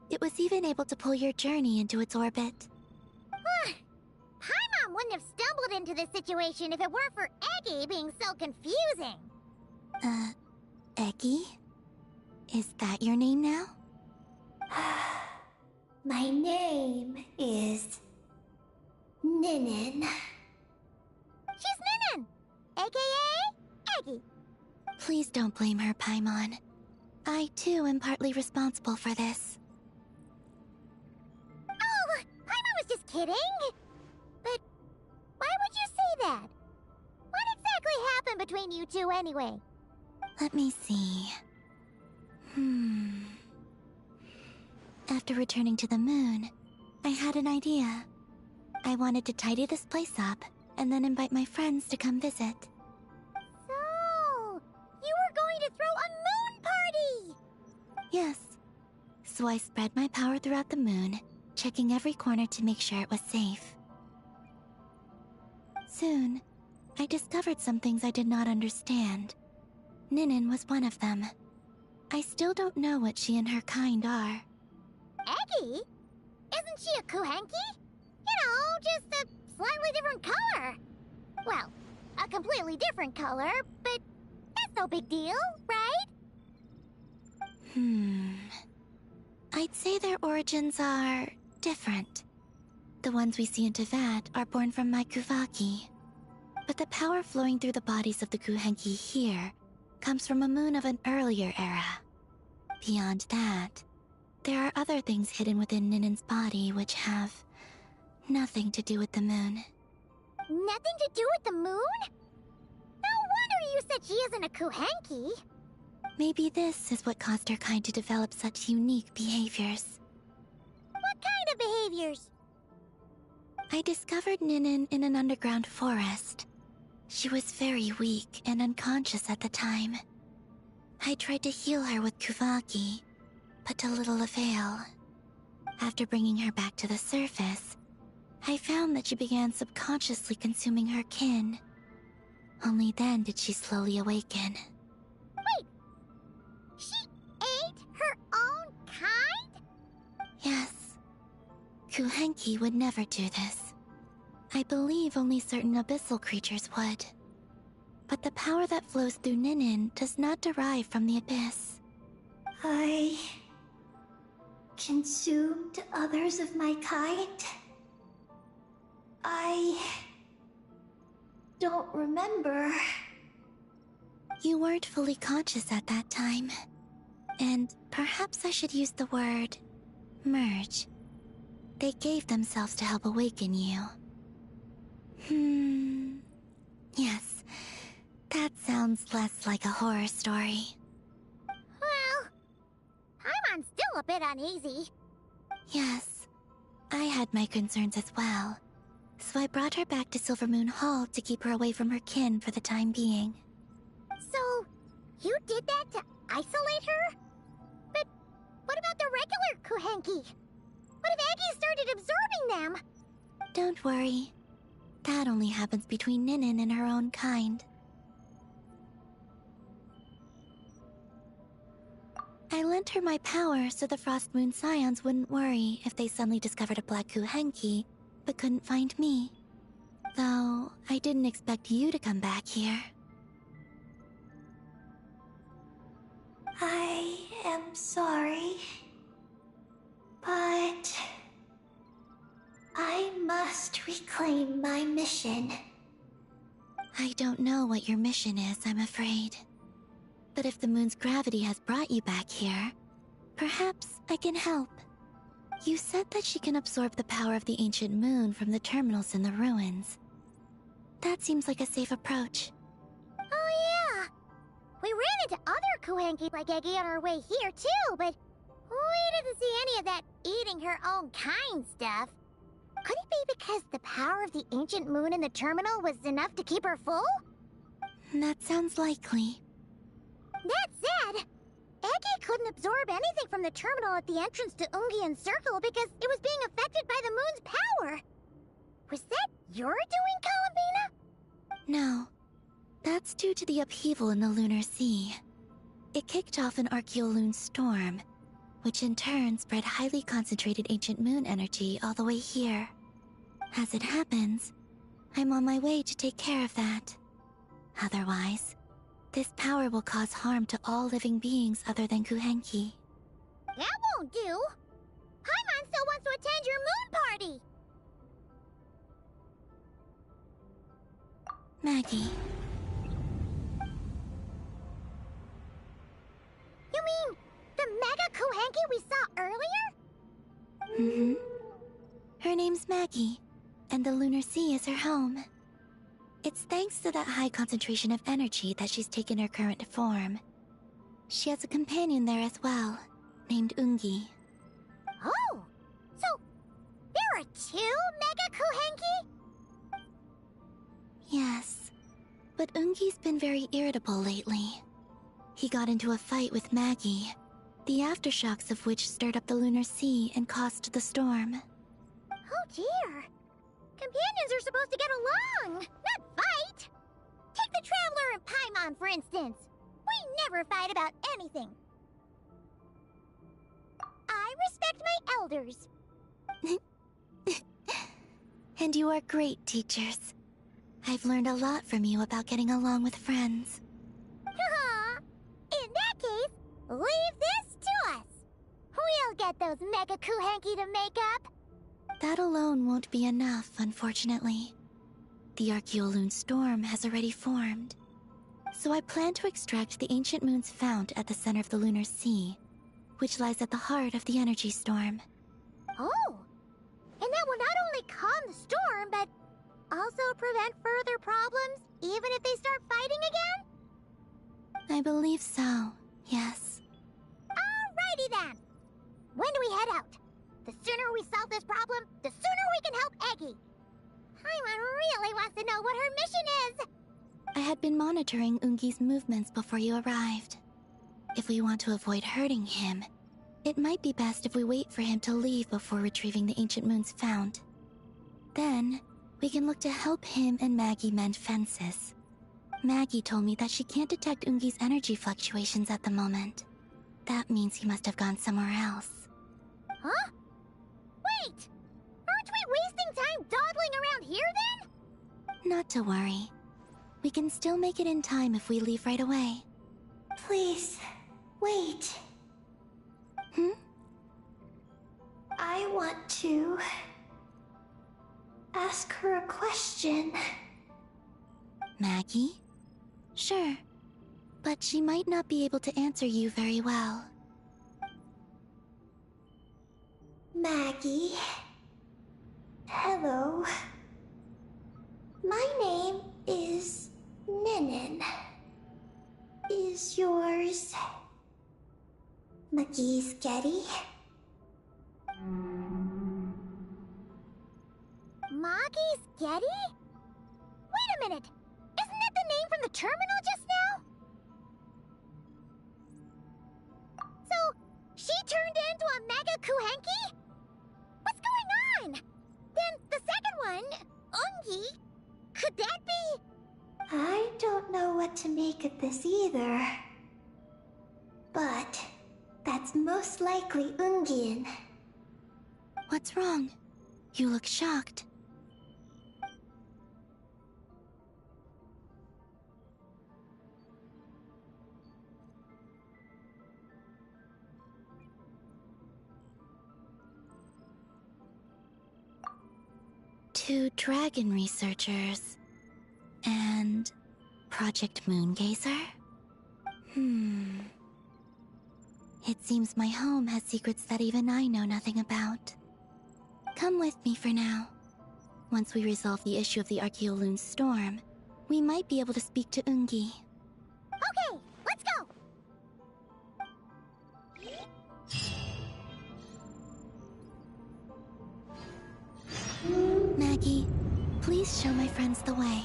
It was even able to pull your journey into its orbit. Paimon wouldn't have stumbled into this situation if it weren't for Eggy being so confusing. Eggy? Is that your name now? My name is... Ninin. She's Ninin, aka Eggy. Please don't blame her, Paimon. I, too, am partly responsible for this. Oh, Paimon was just kidding. But why would you say that? What exactly happened between you two anyway? Let me see. After returning to the moon, I had an idea. I wanted to tidy this place up, and then invite my friends to come visit. So, you were going to throw a moon party! Yes. So I spread my power throughout the moon, checking every corner to make sure it was safe. Soon, I discovered some things I did not understand. Ninin was one of them. I still don't know what she and her kind are. Eggy? Isn't she a Kuhenki? You know, just a slightly different color. Well, a completely different color, but that's no big deal, right? I'd say their origins are different. The ones we see in Tevat are born from my Kuvaki. But the power flowing through the bodies of the Kuhenki here comes from a moon of an earlier era. Beyond that, there are other things hidden within Ninin's body which have nothing to do with the moon. Nothing to do with the moon? No wonder you said she isn't a Kuhenki. Maybe this is what caused her kind to develop such unique behaviors. What kind of behaviors? I discovered Ninin in an underground forest. She was very weak and unconscious at the time. I tried to heal her with Kuvaki, but to little avail. After bringing her back to the surface, I found that she began subconsciously consuming her kin. Only then did she slowly awaken. Wait! She ate her own kind? Yes. Kuhenki would never do this. I believe only certain abyssal creatures would. But the power that flows through Ninin does not derive from the abyss. I consumed others of my kind? I don't remember. You weren't fully conscious at that time. And perhaps I should use the word merge. They gave themselves to help awaken you. Yes. That sounds less like a horror story. Well, Paimon's still a bit uneasy. Yes. I had my concerns as well. So I brought her back to Silvermoon Hall to keep her away from her kin for the time being. So, you did that to isolate her? But what about the regular Kuhenki? What if Aggie started absorbing them? Don't worry. That only happens between Ninin and her own kind. I lent her my power so the Frost Moon Scions wouldn't worry if they suddenly discovered a black Kuhenki, but couldn't find me. Though, I didn't expect you to come back here. I am sorry, but I must reclaim my mission. I don't know what your mission is, I'm afraid. But if the moon's gravity has brought you back here, perhaps I can help. You said that she can absorb the power of the ancient moon from the terminals in the ruins. That seems like a safe approach. Oh yeah! We ran into other Kuhenki like Eggie on our way here too, but we didn't see any of that eating her own kind stuff. Could it be because the power of the ancient moon in the terminal was enough to keep her full? That sounds likely. That said, Eggie couldn't absorb anything from the terminal at the entrance to Ungian Circle because it was being affected by the moon's power. Was that your doing, Columbina? No. That's due to the upheaval in the Lunar Sea. It kicked off an Archeoloon storm, which in turn spread highly concentrated ancient moon energy all the way here. As it happens, I'm on my way to take care of that. Otherwise, this power will cause harm to all living beings other than Kuhenki. That won't do! Paimon still wants to attend your moon party! Maggie. You mean the Mega Kuhenki we saw earlier? Mm-hmm. Her name's Maggie, and the Lunar Sea is her home. It's thanks to that high concentration of energy that she's taken her current form. She has a companion there as well, named Ungi. Oh! So, there are two Mega Kuhenki? Yes, but Ungi's been very irritable lately. He got into a fight with Maggie, the aftershocks of which stirred up the Lunar Sea and caused the storm. Oh dear. Companions are supposed to get along, not fight. Take the Traveler and Paimon, for instance. We never fight about anything. I respect my elders. And you are great teachers. I've learned a lot from you about getting along with friends. In that case, leave this to us. We'll get those Mega Kuhenki to make up. That alone won't be enough, unfortunately. The Archeoloon storm has already formed. So I plan to extract the ancient moon's fount at the center of the Lunar Sea, which lies at the heart of the energy storm. Oh! And that will not only calm the storm, but also prevent further problems, even if they start fighting again? I believe so, yes. Alrighty then! When do we head out? The sooner we solve this problem, the sooner we can help Eggie. Paimon really wants to know what her mission is. I had been monitoring Ungi's movements before you arrived. If we want to avoid hurting him, it might be best if we wait for him to leave before retrieving the ancient moon's fount. Then, we can look to help him and Maggie mend fences. Maggie told me that she can't detect Ungi's energy fluctuations at the moment. That means he must have gone somewhere else. Huh? Wait! Aren't we wasting time dawdling around here then? Not to worry. We can still make it in time if we leave right away. Please, wait. I want to ask her a question. Maggie? Sure. But she might not be able to answer you very well. Maggie. Hello. My name is Ninin. Is yours McGee's Getty? Maggie's Getty? Wait a minute! Isn't that the name from the terminal just now? So, she turned into a Mega Kuhenki? What's going on? Then the second one, Ungi, could that be? I don't know what to make of this either. But that's most likely Ungian. What's wrong? You look shocked. Two dragon researchers and Project Moongazer? It seems my home has secrets that even I know nothing about. Come with me for now. Once we resolve the issue of the Archeoloon's storm, we might be able to speak to Ungi. Okay, let's go! Maggie, please show my friends the way.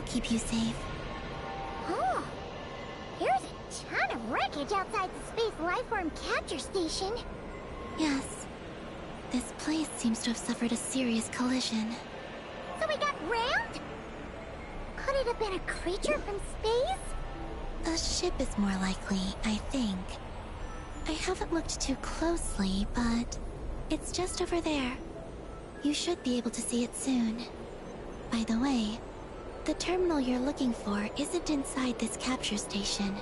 keep you safe. Oh, there's a ton of wreckage outside the Space Lifeform Capture Station. Yes. This place seems to have suffered a serious collision. So we got rammed? Could it have been a creature from space? A ship is more likely, I think. I haven't looked too closely, but it's just over there. You should be able to see it soon. By the way, the terminal you're looking for isn't inside this capture station.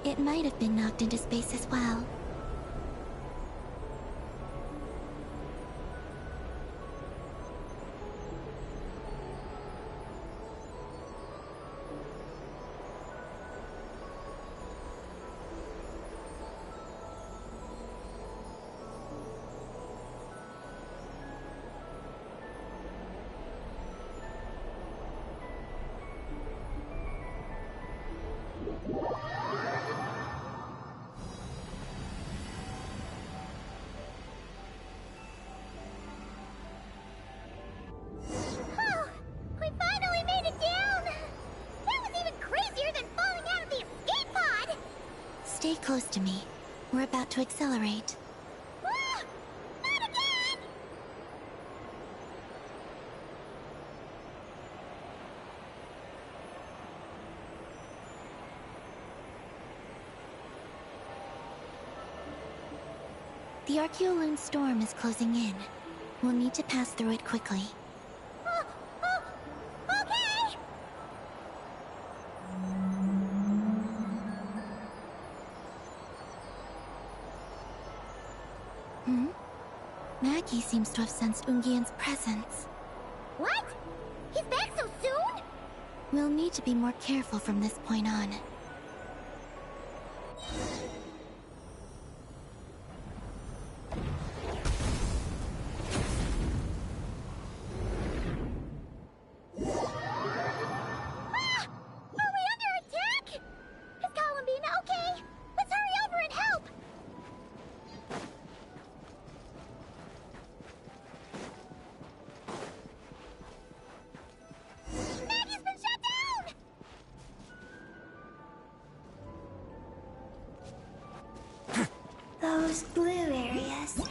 It might have been knocked into space as well. Oh, we finally made it down! That was even crazier than falling out of the escape pod! Stay close to me. We're about to accelerate. Ah! Not again! The Archeoloon storm is closing in. We'll need to pass through it quickly. Okay! Maggie seems to have sensed Ungian's presence. What? He's back so soon? We'll need to be more careful from this point on. Ah! Are we under attack? Is Columbine okay? Let's hurry over and help! Maggie's been shut down! Those blue areas.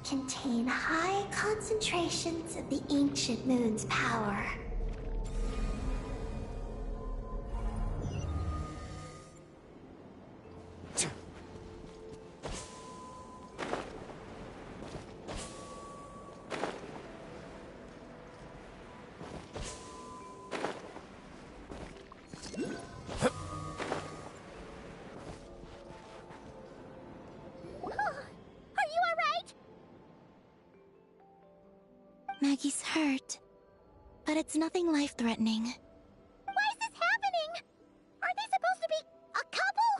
Contain high concentrations of the ancient moon's power. Are you alright? Maggie's hurt. But it's nothing life-threatening. Why is this happening? Aren't they supposed to be a couple?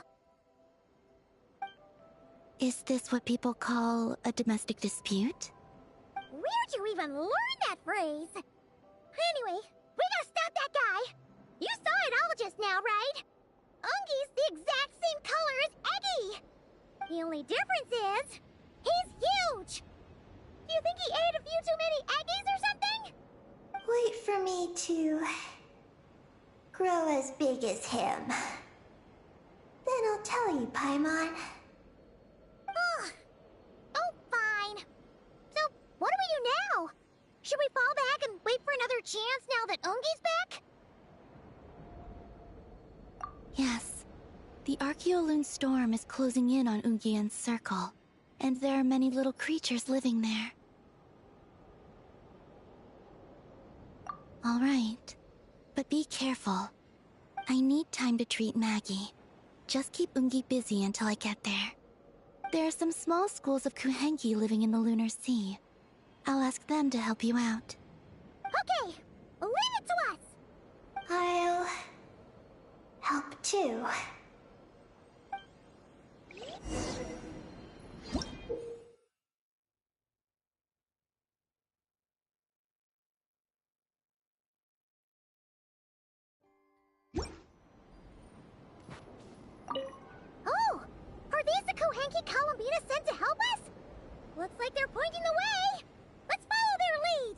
Is this what people call a domestic dispute? Where'd you even learn that phrase? Anyway, we gotta stop that guy. You saw it all just now, right? Ungi's the exact same color as Eggy. The only difference is, he's huge. Do you think he ate a few too many Eggies or something? Wait for me to grow as big as him. Then I'll tell you, Paimon. Ugh. Oh, fine. So, what do we do now? Should we fall back and wait for another chance now that Ungi's back? Yes. The Archeoloon storm is closing in on Ungian's circle, and there are many little creatures living there. All right. But be careful. I need time to treat Maggie. Just keep Ungi busy until I get there. There are some small schools of Kuhenki living in the Lunar Sea. I'll ask them to help you out. Okay, leave it to us. I'll help too. Oh, cranky Columbina sent to help us? Looks like they're pointing the way! Let's follow their lead!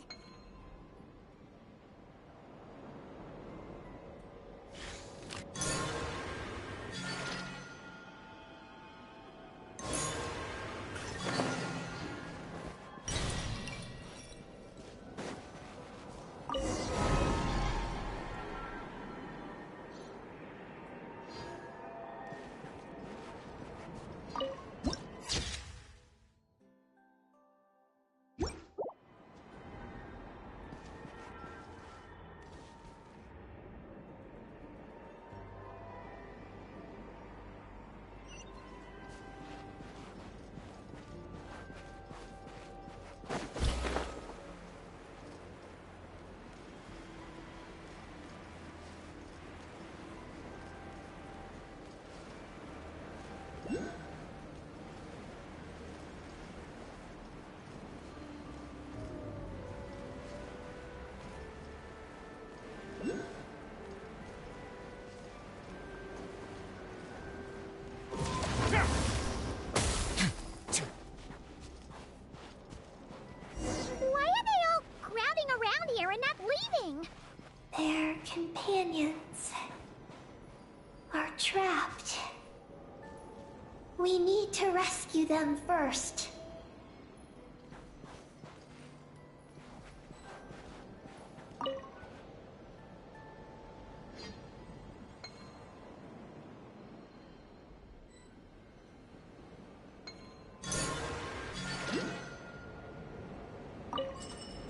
Their companions are trapped. We need to rescue them first.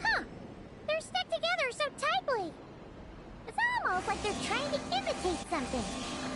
Huh! They're stuck together so tightly! It's almost like they're trying to imitate something.